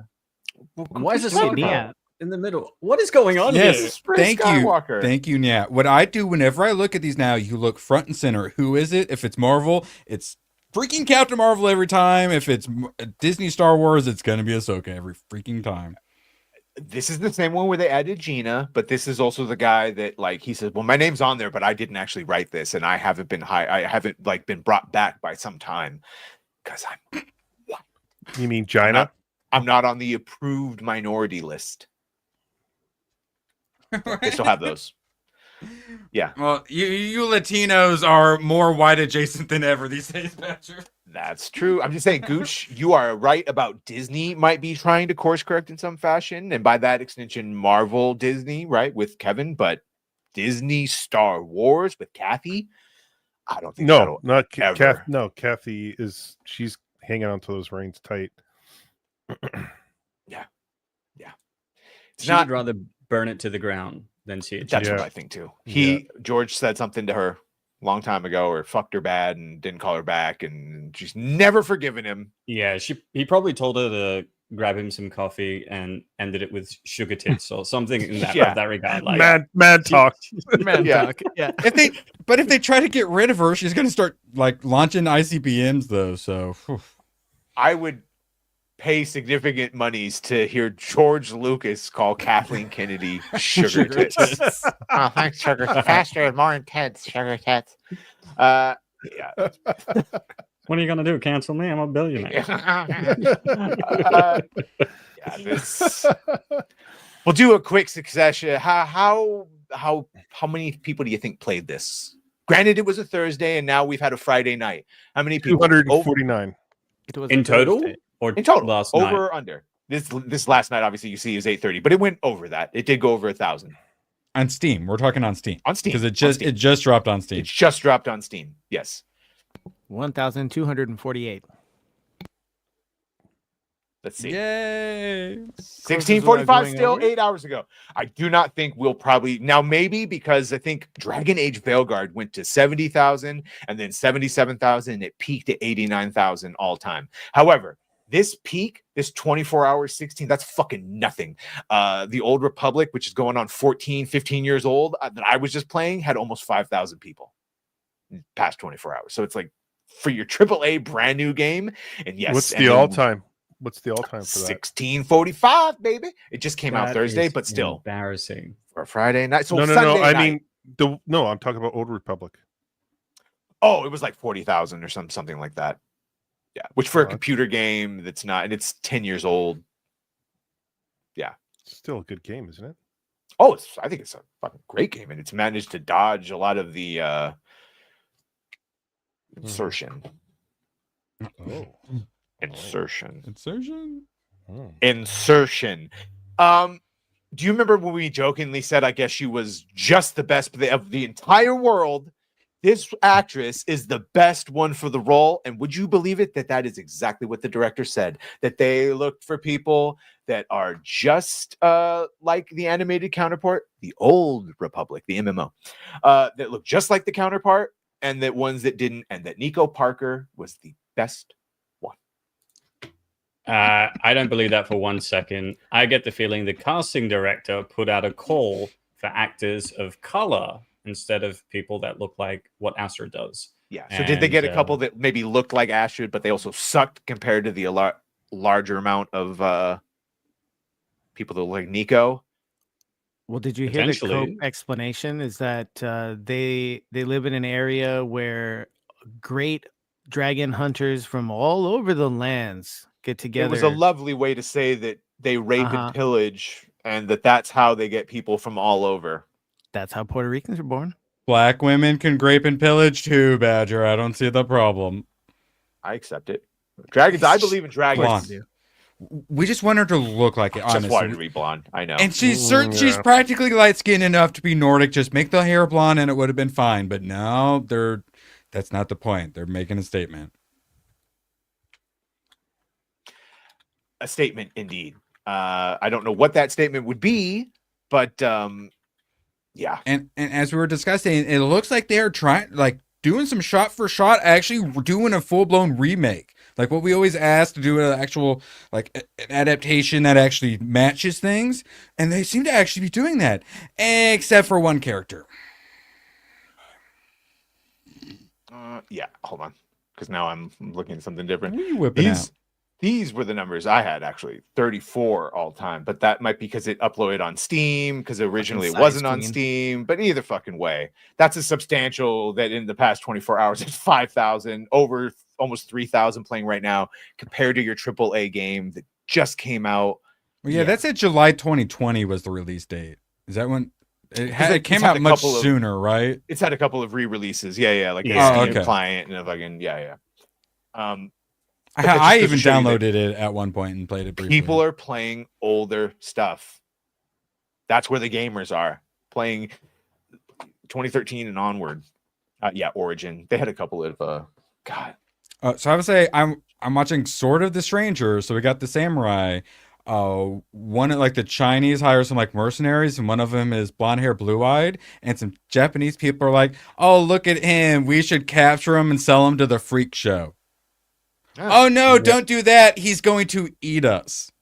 Well, Why is it talk so about neat in the middle? What is going on Yes, here? thank Skywalker. you. Thank you, Nat. What I do whenever I look at these now, you look front and center. Who is it? If it's Marvel, it's freaking Captain Marvel every time. If it's Disney Star Wars, it's going to be Ahsoka every freaking time. This is the same one where they added Gina, but this is also the guy that like he says, well, my name's on there, but I didn't actually write this, and I haven't been been brought back by some time because I'm. You mean Gina? I'm not on the approved minority list. They still have those. Yeah. Well, you Latinos are more white adjacent than ever these days, Badger. That's true. I'm just saying, Gooch, you are right about Disney might be trying to course correct in some fashion, and by that extension, Marvel Disney, right, with Kevin, but Disney Star Wars with Kathy, I don't think No, not ever. No, Kathy she's hanging onto those reins tight. Yeah. She would rather burn it to the ground than see it. That's what I think too. George said something to her long time ago, or fucked her bad and didn't call her back, and she's never forgiven him. Yeah, he probably told her to grab him some coffee and ended it with sugar tits or something in that, Yeah. that regard. Like, mad talk. Man Yeah. talk. Yeah. If they try to get rid of her, she's gonna start like launching ICBMs though. So whew. I would pay significant monies to hear George Lucas call Kathleen Kennedy sugar tits. Oh, thanks, sugar. Faster and more intense, sugar tits. Yeah. what are you gonna do? Cancel me? I'm a billionaire. Yeah, we'll do a quick succession. How many people do you think played this? Granted, it was a Thursday, and now we've had a Friday night. How many people? 249. In total? Or in total, last over night? or under? This last night, obviously, you see is 8:30, but it went over that. It did go over 1,000 on Steam. We're talking on Steam. On Steam because it just dropped on Steam. It just dropped on Steam. Yes, 1,248. Let's see. Yay! 16:45, still 8 hours ago. I do not think we'll probably now, maybe because I think Dragon Age Veilguard went to 70,000 and then 77,000, and it peaked at 89,000 all time. However, this peak, this 24 hours, 16, that's fucking nothing. The Old Republic, which is going on 14, 15 years old, that I was just playing, had almost 5,000 people in the past 24 hours. So it's like for your AAA brand new game. And yes, What's the all-time? What's the all-time for that? 16:45, baby. It just came out That Thursday, is but still embarrassing for a Friday night. So No. Sunday I night. mean, I'm talking about Old Republic. Oh, it was like 40,000 or something like that. Yeah, which for a computer game that's not, and it's 10 years old. Yeah, still a good game, isn't it? Oh, I think it's a fucking great game, and it's managed to dodge a lot of the insertion. Oh. Insertion. Oh. Insertion. Do you remember when we jokingly said, I guess she was just the best of the entire world? This actress is the best one for the role. And would you believe it that is exactly what the director said? That they looked for people that are just like the animated counterpart, the Old Republic, the MMO, that look just like the counterpart, and that ones that didn't, and that Nico Parker was the best. I don't believe that for 1 second. I get the feeling the casting director put out a call for actors of color instead of people that look like what Astrid does. Yeah. So did they get a couple that maybe looked like Astrid, but they also sucked compared to the larger amount of people that look like Nico? Well, did you hear the Cope explanation? Is that they live in an area where great dragon hunters from all over the lands get together. It was a lovely way to say that they rape and pillage, and that's how they get people from all over. That's how Puerto Ricans are born. Black women can grape and pillage too, Badger. I don't see the problem. I accept it. Dragons, I believe in dragons. We just want her to look like it, honestly. Just wanted to be blonde. I know. And she's she's practically light-skinned enough to be Nordic. Just make the hair blonde and it would have been fine. But no, that's not the point. They're making a statement. A statement, indeed. I don't know what that statement would be, but yeah. And as we were discussing, it looks like they're doing some shot for shot, actually doing a full-blown remake. Like what we always ask to do an actual an adaptation that actually matches things, and they seem to actually be doing that, except for one character. Yeah, hold on, because now I'm looking at something different. What are you whipping out? These were the numbers I had, actually. 34 all time, but that might be because it uploaded on Steam, because originally it wasn't on Steam, but either fucking way. That's a substantial that in the past 24 hours, it's 5,000, over almost 3,000 playing right now, compared to your AAA game that just came out. Well, yeah, that's at July 2020 was the release date. Is that when? It came out much sooner, right? It's had a couple of re-releases. Yeah, like a Steam client and a fucking, yeah. I even downloaded it at one point and played it briefly. People are playing older stuff. That's where the gamers are playing 2013 and onward. Origin. They had a couple of so I would say I'm watching Sword of the Stranger. So we got the samurai. one of like the Chinese hire some like mercenaries, and one of them is blonde hair, blue eyed, and some Japanese people are like, "Oh, look at him! We should capture him and sell him to the freak show." Oh no, don't do that! He's going to eat us.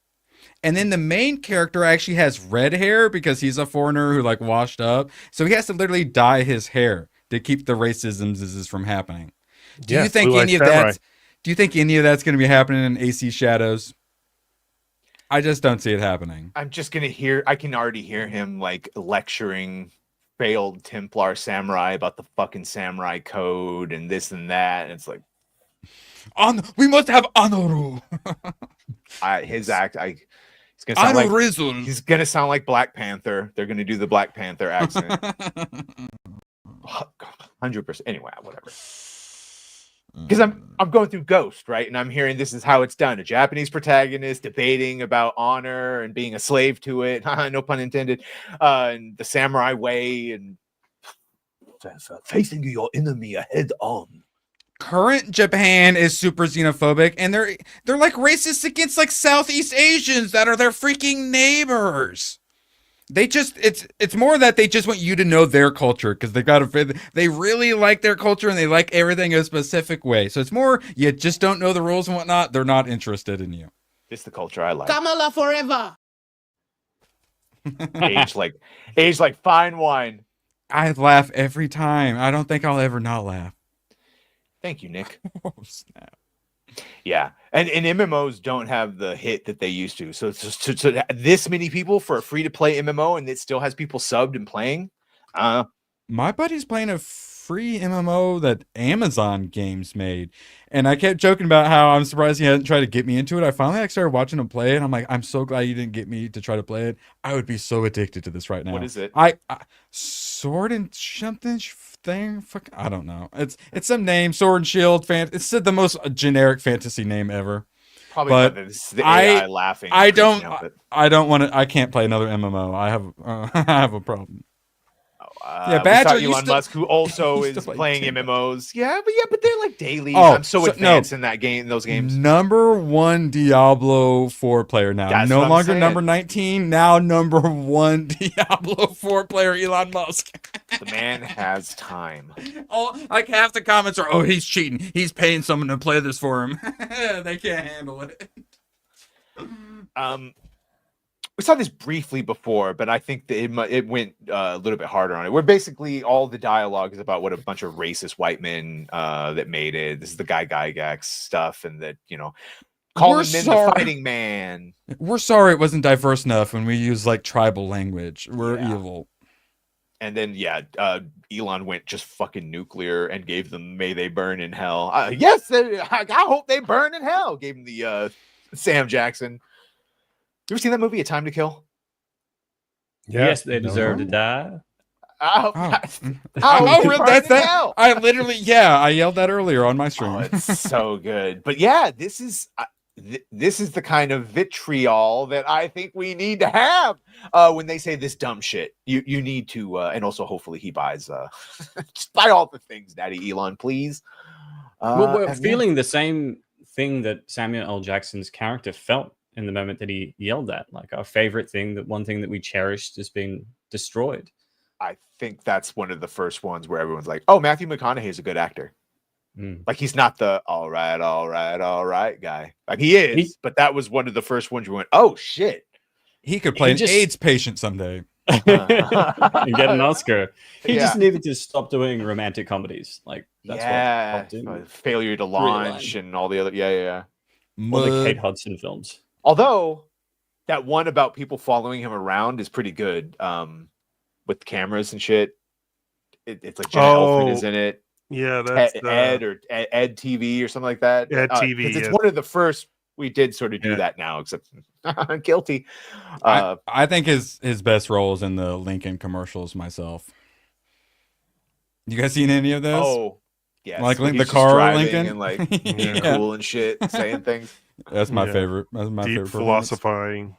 And then the main character actually has red hair because he's a foreigner who like washed up, so he has to literally dye his hair to keep the racisms from happening. Do you think any of that? Do you think any of that's going to be happening in AC Shadows? I just don't see it happening. I'm just gonna hear. I can already hear him like lecturing failed Templar samurai about the fucking samurai code and this and that. And it's like, we must have honoru. His act. He's gonna sound like Black Panther. They're gonna do the Black Panther accent. 100%. Anyway, whatever. Because I'm going through Ghost, right? And I'm hearing this is how it's done. A Japanese protagonist debating about honor and being a slave to it. No pun intended. And the samurai way and facing your enemy head on. Current Japan is super xenophobic, and they're like racist against like Southeast Asians that are their freaking neighbors. They just it's more that they just want you to know their culture because they really like their culture and they like everything a specific way. So it's more you just don't know the rules and whatnot. They're not interested in you. It's the culture I like. Kamala forever. Age like fine wine. I laugh every time. I don't think I'll ever not laugh. Thank you, Nick. Oh, snap. Yeah, and MMOs don't have the hit that they used to. So this many people for a free-to-play MMO, and it still has people subbed and playing. My buddy's playing a free MMO that Amazon Games made, and I kept joking about how I'm surprised he hadn't tried to get me into it. I finally started watching him play it, and I'm like, I'm so glad you didn't get me to try to play it. I would be so addicted to this right now. What is it? I Sword and something thing. Fuck, I don't know. It's some name, Sword and Shield. It's the most generic fantasy name ever. Probably but the AI laughing. I don't want to. I can't play another MMO. I have a problem. Badger, Elon Musk, who also is playing MMOs. Yeah, but they're like dailies. I'm so advanced in that game, in those games. Number 1 Diablo 4 player now. That's no what I'm longer saying. number 19. Now number 1 Diablo 4 player, Elon Musk. The man has time. Like half the comments are, "Oh, he's cheating. He's paying someone to play this for him." They can't handle it. We saw this briefly before, but I think that it went a little bit harder on it. Where basically all the dialogue is about what a bunch of racist white men that made it. This is the Guy Gygax stuff, and that calling men the fighting man. We're sorry it wasn't diverse enough when we use like tribal language. We're evil. And then Elon went just fucking nuclear and gave them "May they burn in hell." Yes, I hope they burn in hell. Gave him the Sam Jackson. You ever seen that movie, A Time to Kill? Yeah, yes, they deserve to die. That's that. I literally, I yelled that earlier on my stream. Oh, it's so good. But yeah, this is the kind of vitriol that I think we need to have when they say this dumb shit. You need to, and also hopefully he buys, just buy all the things, Daddy Elon, please. Well, we're feeling the same thing that Samuel L. Jackson's character felt in the moment that he yelled that, like our favorite thing, that one thing that we cherished is being destroyed. I think that's one of the first ones where everyone's like, "Oh, Matthew McConaughey is a good actor." Like he's not the all right guy. Like he is, but that was one of the first ones you went, "Oh shit, he could play an AIDS patient someday and get an Oscar." He just needed to stop doing romantic comedies. Like that's what Failure to Launch and all the other all the Kate Hudson films. Although that one about people following him around is pretty good, with cameras and shit. It's like Jenna Elfman is in it. Yeah, that's Ed TV or something like that. Ed TV. It's one of the first we did sort of do that now, except I'm guilty. I think his best role is in the Lincoln commercials myself. You guys seen any of those? Oh, yeah. Like the car Lincoln and like cool and shit, saying things. That's my favorite. That's my deep favorite philosophizing.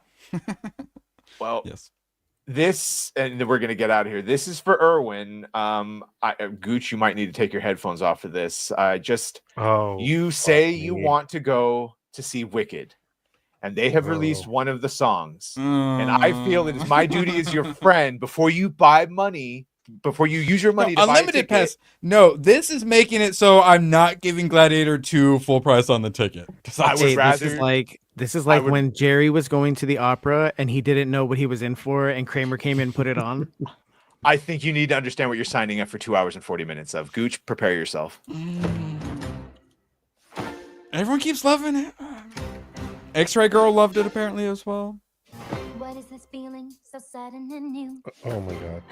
Well, yes. This, and then we're gonna get out of here. This is for Erwin. Gooch, you might need to take your headphones off for this. You say you want to go to see Wicked, and they have released one of the songs. And I feel it is my duty as your friend, before you buy money, before you use your money to buy a unlimited ticket, pass. No, this is making it so I'm not giving Gladiator 2 full price on the ticket. I would rather. This is like when Jerry was going to the opera and he didn't know what he was in for, and Kramer came in and put it on. I think you need to understand what you're signing up for 2 hours and 40 minutes of. Gooch, prepare yourself. Everyone keeps loving it. X-Ray Girl loved it apparently as well. What is this feeling so sudden and new? Oh my god.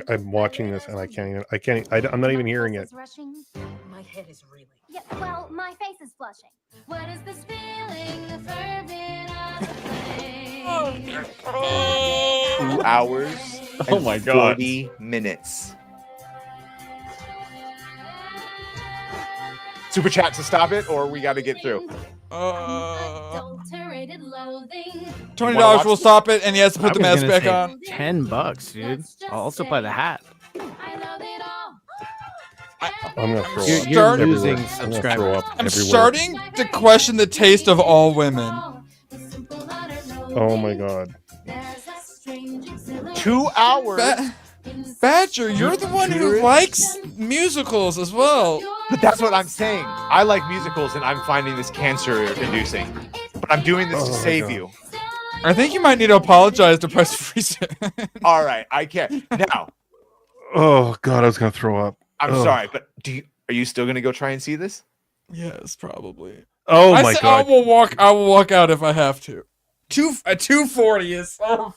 I'm watching this and I'm not even hearing it. My head is reeling. Yeah, well, my face is flushing. What is this feeling? The fervent of the flame. 2 hours Oh my god. 40 minutes. Super chat to stop it, or we got to get through. $20 will stop it, and he has to put the mask back on. $10, dude. I'll also buy the hat. I'm gonna throw up. You're losing subscribers. I'm starting to question the taste of all women. Oh my god. 2 hours. Badger, you're the one who likes musicals as well. But that's what I'm saying. I like musicals, and I'm finding this cancer-inducing. But I'm doing this to save you. I think you might need to apologize to Press Freezer. All right, I can't. Now. Oh god, I was gonna throw up. I'm sorry, but are you still gonna go try and see this? Yes, probably. Oh my god. I will walk out if I have to. 240 is so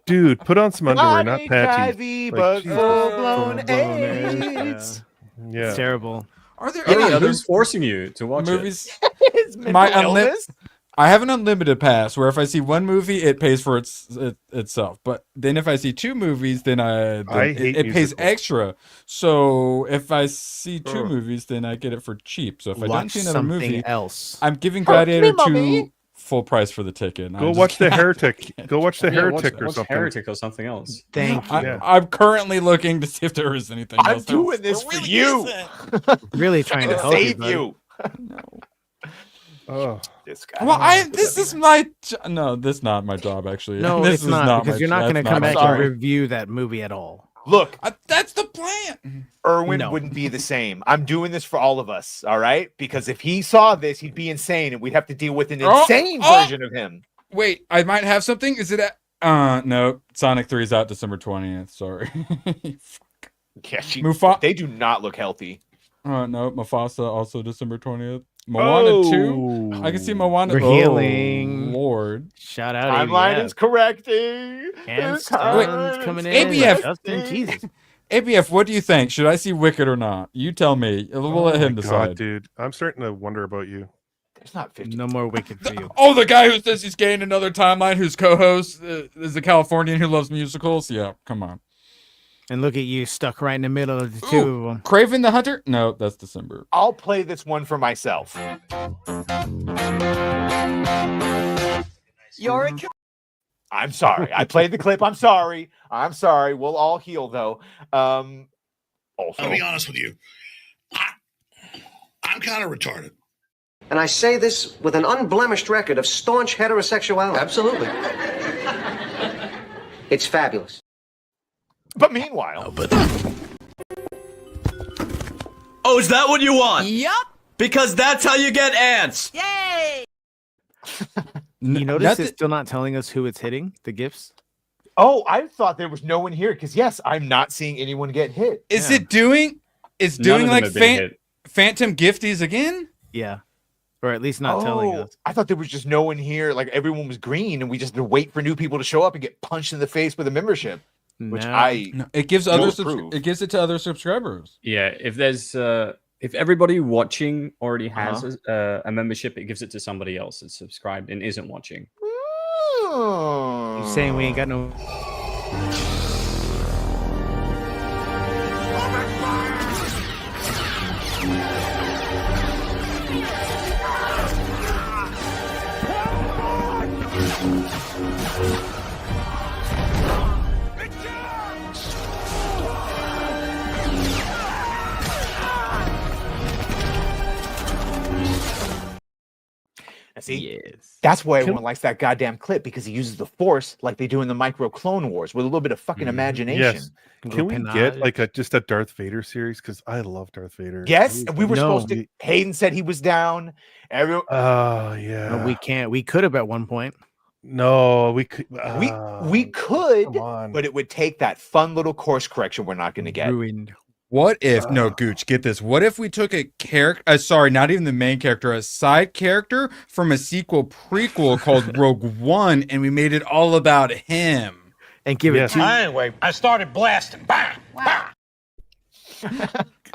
Dude, put on some underwear, not HIV, patches. but full-blown AIDS. Yeah. It's terrible. Are there any any others forcing you to watch movies? It? I have an unlimited pass where if I see one movie, it pays for itself. But then if I see two movies, then it pays extra. So if I see two movies, then I get it for cheap. So if I don't see another movie, I'm giving Gladiator 2 full price for the ticket. Go watch The Heretic. Go watch The Heretic or something. Heretic or something else. Thank you. I'm currently looking to see if there is anything else. I'm doing this for you. Really trying to help save you. No. Oh, this guy. Well, this is not my job actually. No, this it's is not because my- you're not going to that's come my back job. and review that movie at all. Look, that's the plan. Erwin wouldn't be the same. I'm doing this for all of us, all right? Because if he saw this, he'd be insane, and we'd have to deal with an insane version of him. Wait, I might have something. Is it no, Sonic 3 is out December 20th. Sorry. Yeah, they do not look healthy. No, Mufasa also December 20th. Moana 2. I can see Moana. We're healing. Lord. Shout out. Timeline is correcting. And Stone's coming in. ABF. Justin, Jesus. ABF, what do you think? Should I see Wicked or not? You tell me. We'll let him decide. God, dude, I'm starting to wonder about you. There's not 50. No more Wicked for you. Oh, the guy who says he's gained another timeline, whose co-host is a Californian who loves musicals. Yeah, come on. And look at you, stuck right in the middle of the two of them. Craven the Hunter? No, that's December. I'll play this one for myself. I'm sorry. I played the clip. I'm sorry. We'll all heal though. Also, I'll be honest with you. I'm kind of retarded. And I say this with an unblemished record of staunch heterosexuality. Absolutely. It's fabulous. But meanwhile, Oh, is that what you want? Yup. Because that's how you get ants. Yay! You notice it's still not telling us who it's hitting, the gifts? Oh, I thought there was no one here because yes, I'm not seeing anyone get hit. Is it doing? It's doing like Phantom Gifties again? Yeah. Or at least not telling us. I thought there was just no one here. Like everyone was green, and we just had to wait for new people to show up and get punched in the face with a membership. Which it gives it gives it to other subscribers. Yeah, if there's if everybody watching already has a membership, it gives it to somebody else that's subscribed and isn't watching. Oh. You saying we ain't got no? See, that's why everyone likes that goddamn clip, because he uses the Force like they do in the Micro Clone Wars with a little bit of fucking imagination. Yes. Can we get like just a Darth Vader series? Because I love Darth Vader. Yes, and we were supposed to. Hayden said he was down. Everyone. Oh yeah. No, we can't. We could have at one point. No, we could. We could, but it would take that fun little course correction we're not going to get. Ruined. What if no Gooch? Get this. What if we took a character? Sorry, not even the main character, a side character from a sequel prequel called Rogue One, and we made it all about him and give it to. Anyway, I started blasting. Bang! Bang!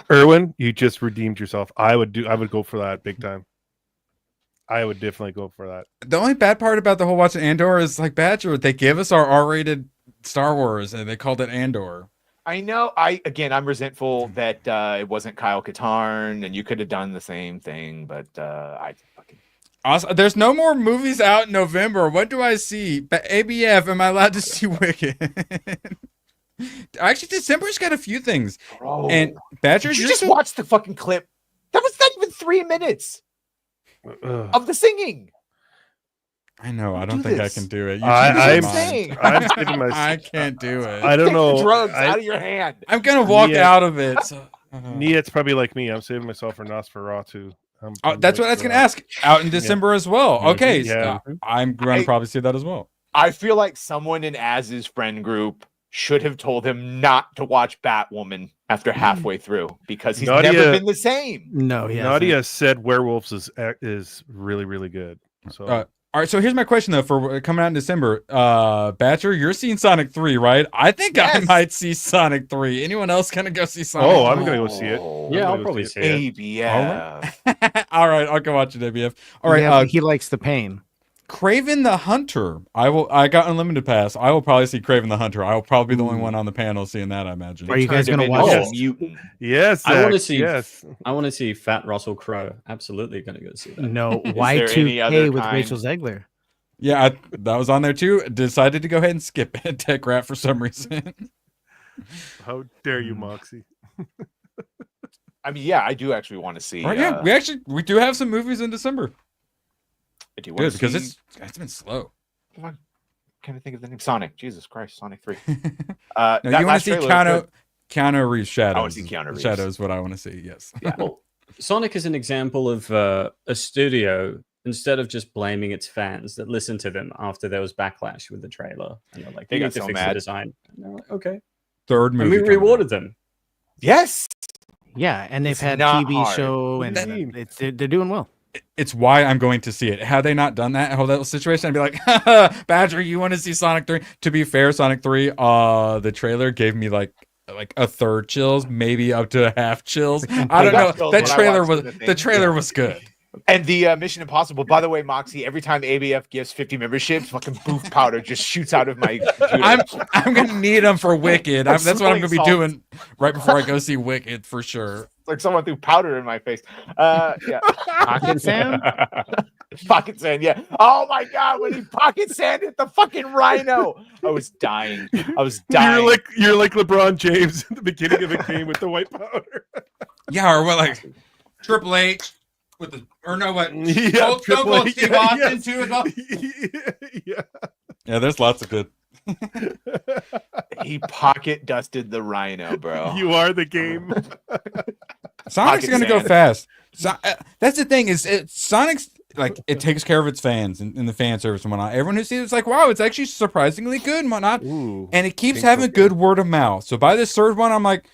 Erwin, you just redeemed yourself. I would go for that big time. I would definitely go for that. The only bad part about the whole watching Andor is like Badger. They gave us our R-rated Star Wars, and they called it Andor. I know. I'm resentful that it wasn't Kyle Katarn, and you could have done the same thing, but I fucking. Also, there's no more movies out in November. What do I see? ABF, am I allowed to see Wicked? Actually, December's got a few things. Bro, and Badger, you just watched the fucking clip. That was not even 3 minutes of the singing. I know. I don't think I can do it. I'm kidding myself. I can't do it. I don't know. Drugs out of your hand. I'm gonna walk out of it. So. Nia's probably like me. I'm saving myself for Nosferatu. That's what I was gonna ask. Out in December as well. Okay, Yeah. so I'm gonna probably see that as well. I feel like someone in Az's friend group should have told him not to watch Batwoman after halfway through, because he's never been the same. No, Nadia said Werewolves is really, really good. So. All right, so here's my question though for coming out in December. Badger, you're seeing Sonic 3, right? I think I might see Sonic 3. Anyone else gonna go see Sonic? Oh, I'm gonna go see it. Yeah, I'll probably see it. ABF. All right, I'll go watch it. ABF. All right. Yeah, he likes the pain. Craven the Hunter. I got unlimited pass. I will probably see Craven the Hunter. I will probably be the only one on the panel seeing that, I imagine. Are you guys gonna watch it? Mutant. Yes, I want to see. Yes. I want to see Fat Russell Crowe. Absolutely gonna go see that. No, there any Y2K other with kind? Rachel Zegler. Yeah, that was on there too. Decided to go ahead and skip it. Techrat for some reason. How dare you, Moxie? I mean, yeah, I do actually want to see. Right, yeah, we do have some movies in December. I do Good, because it's been slow. Can't I think of the name? Sonic. Jesus Christ, Sonic 3. No, you want to see Keanu Reeves Shadows. I want to see Keanu Reeves. Shadows, what I want to see. Yes. Yeah. Well, Sonic is an example of a studio, instead of just blaming its fans that listened to them after there was backlash with the trailer, and they're like, They "You got need to so fix mad. the design." And they're like, okay. Third And movie. we coming rewarded out. them. Yes. Yeah, and they've It's had not TV hard. show, and they're doing well. It's why I'm going to see it. Had they not done that whole situation, I'd be like, Badger, you want to see Sonic 3? To be fair, Sonic 3, the trailer gave me like a third chills, maybe up to a half chills. I don't know. That trailer was good. And the Mission Impossible, by the way, Moxie, every time ABF gives 50 memberships, fucking boof powder just shoots out of my computer. I'm gonna need them for Wicked. That's what I'm gonna be salt. doing right before I go see Wicked for sure. It's like someone threw powder in my face. Yeah. Pocket sand? Pocket sand, yeah. Oh my god, when he pocket sanded the fucking rhino. I was dying. You're like LeBron James at the beginning of a game with the white powder. Yeah, or what, like Triple H with the Yeah, Stone Cold Steve Austin too as well. Yeah, there's lots of good. He pocket dusted the rhino, bro. You are the game. Sonic's gonna go fast. That's the thing is, Sonic's like it takes care of its fans and the fan service and whatnot. Everyone who sees it's like, wow, it's actually surprisingly good and whatnot. Ooh, and it keeps having good word of mouth. So by this third one, I'm like,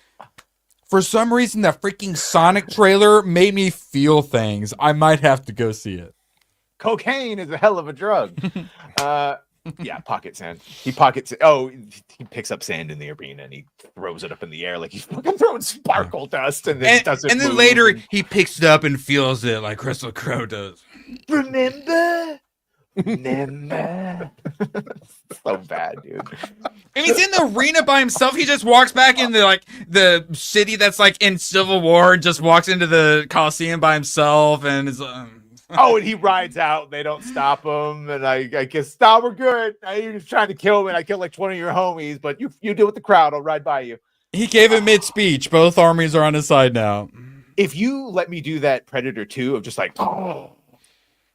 for some reason, that freaking Sonic trailer made me feel things. I might have to go see it. Cocaine is a hell of a drug. Yeah, pocket sand. He pockets. Oh, he picks up sand in the arena and he throws it up in the air like he's fucking throwing sparkle dust, and then then later he picks it up and feels it like Russell Crowe does. Remember. So bad, dude. And he's in the arena by himself. He just walks back into like the city that's like in Civil War and just walks into the Coliseum by himself and is. Oh, and he rides out. And they don't stop him, and I guess, "Stop, we're good." He was trying to kill me, and I killed like 20 of your homies. But you deal with the crowd. I'll ride by you. He gave a mid speech. Both armies are on his side now. If you let me do that Predator 2 of just like, oh,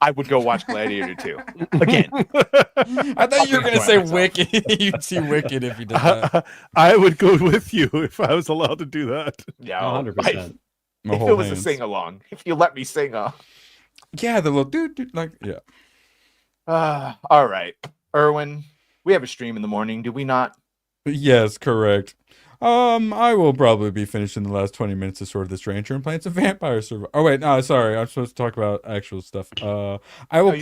I would go watch Gladiator 2 again. I thought you were going to say Wicked. You'd see Wicked if you did that. I would go with you if I was allowed to do that. Yeah, 100%. If it was a sing along, if you let me sing Yeah, the little dude, like, yeah. All right, Erwin, we have a stream in the morning, do we not? Yes, correct. I will probably be finishing the last 20 minutes of Sword of the Stranger and playing some Vampire Survivor. Oh wait, no, sorry, I'm supposed to talk about actual stuff. I will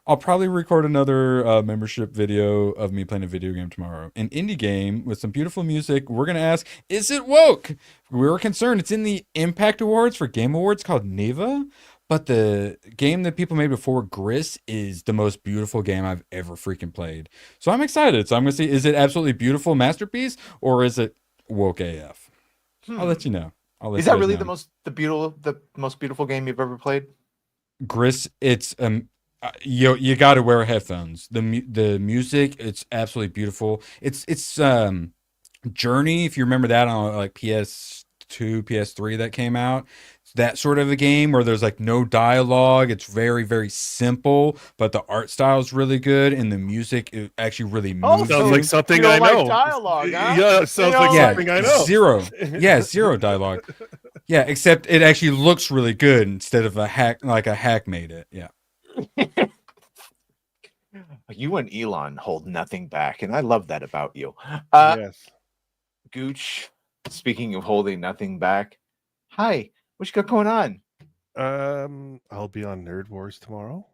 I'll probably record another membership video of me playing a video game tomorrow. An indie game with some beautiful music. We're gonna ask, is it woke? We were concerned. It's in the Impact Awards for Game Awards called Neva. But the game that people made before, Gris, is the most beautiful game I've ever freaking played. So I'm excited. So I'm going to see, is it absolutely beautiful masterpiece or is it woke AF? I'll let you know. Is that really the most beautiful game you've ever played? Gris, it's you got to wear headphones. The music, it's absolutely beautiful. It's Journey, if you remember that on like PS2, PS3 that came out. That sort of a game where there's like no dialogue. It's very, very simple, but the art style is really good and the music is actually really moves. Sounds like something I know. Dialogue, huh? Yeah, sounds like something I know. Zero dialogue. Yeah, except it actually looks really good instead of a hack made it. Yeah. You and Elon hold nothing back, and I love that about you. Yes. Gooch, speaking of holding nothing back, hi. What you got going on? I'll be on Nerd Wars tomorrow.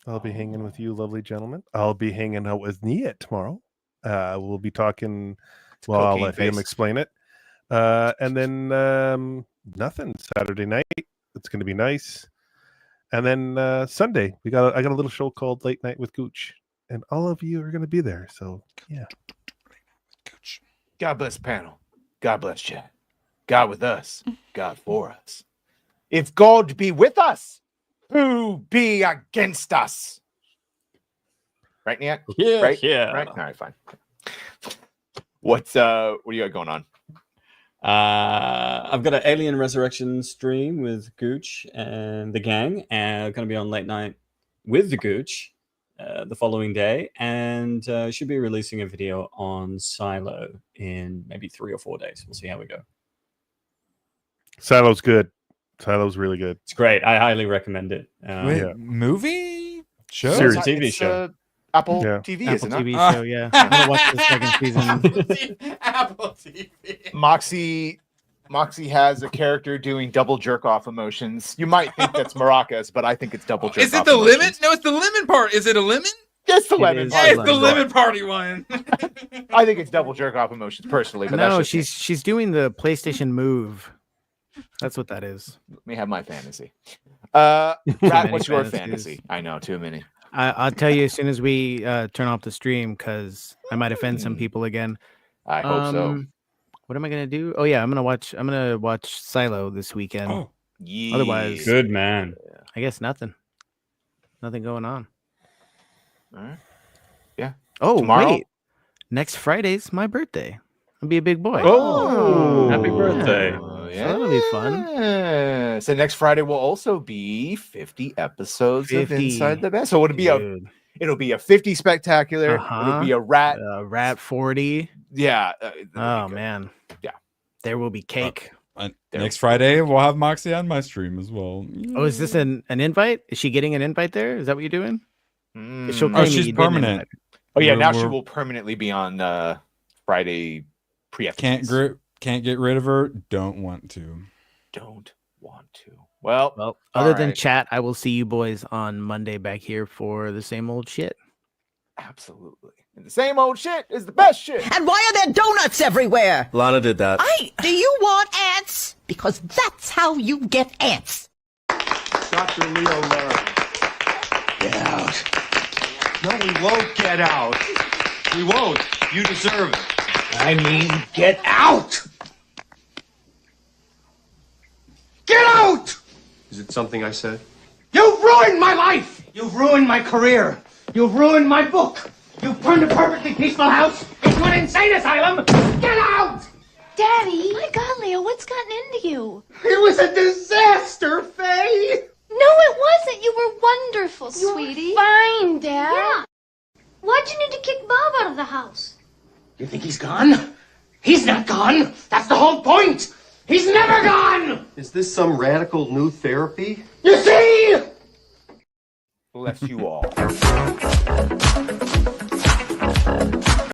I'll be hanging with you, lovely gentlemen. I'll be hanging out with Niet tomorrow. We'll be talking. Well, I'll let him explain it. And then nothing. Saturday night. It's going to be nice. And then Sunday, I got a little show called Late Night with Gooch, and all of you are going to be there. So yeah. God bless panel. God bless chat. God with us. God for us. If God be with us, who be against us? Right, Niet? Yeah, right? yeah. Right? All right, fine. What do you got going on? I've got an Alien Resurrection stream with Gooch and the gang, and going to be on Late Night with the Gooch the following day, and should be releasing a video on Silo in maybe 3 or 4 days. We'll see how we go. Silo's good. Silo's really good. It's great. I highly recommend it. Movie show? Series, TV show. Apple TV, Apple isn't TV it? show, yeah. I'm gonna watch the second season. Apple TV. Moxie has a character doing double jerk off emotions. You might think that's maracas, but I think it's double jerk off. Is it the lemon? No, it's the lemon part. Is it a lemon? It's the lemon. Yeah, it's the lemon party one. I think it's double jerk off emotions personally, but No, that's just she's doing the PlayStation Move. That's what that is. Let me have my fantasy. Rat, what's your fantasies. fantasy? I know, too many. I'll tell you as soon as we turn off the stream, because I might offend some people again. I hope so. What am I gonna do? Oh yeah, I'm gonna watch Silo this weekend. Oh, yeah. Otherwise, Good man. I guess nothing going on. All right. Yeah. Oh Tomorrow? wait, next Friday's my birthday. I'll be a big boy. Oh, happy birthday. Yeah. So that'll be fun. So next Friday will also be 50 episodes of 50. Inside the Bed. So it'll be a 50 spectacular. It'll be a rat 40. Yeah. Oh man. Yeah. There will be cake. Next Friday, we'll have Moxie on my stream as well. Oh, is this an invite? Is she getting an invite there? Is that what you're doing? She's permanent. Oh yeah, now she will permanently be on Friday pre-FTs. Can't get rid of her. Don't want to. Well, other than chat, I will see you boys on Monday back here for the same old shit. Absolutely. And the same old shit is the best shit. And why are there donuts everywhere? Lana did that. Do you want ants? Because that's how you get ants. Dr. Leo Larry. Get out. No, we won't get out. We won't. You deserve it. I mean, get out! Get out! Is it something I said? You've ruined my life! You've ruined my career! You've ruined my book! You've turned a perfectly peaceful house into an insane asylum! Get out! Daddy! My God, Leo, what's gotten into you? It was a disaster, Faye! No, it wasn't. You were wonderful, sweetie. Fine, Dad. Yeah. Why'd you need to kick Bob out of the house? You think he's gone? He's not gone. That's the whole point. He's never gone. Is this some radical new therapy? You see? Bless you all.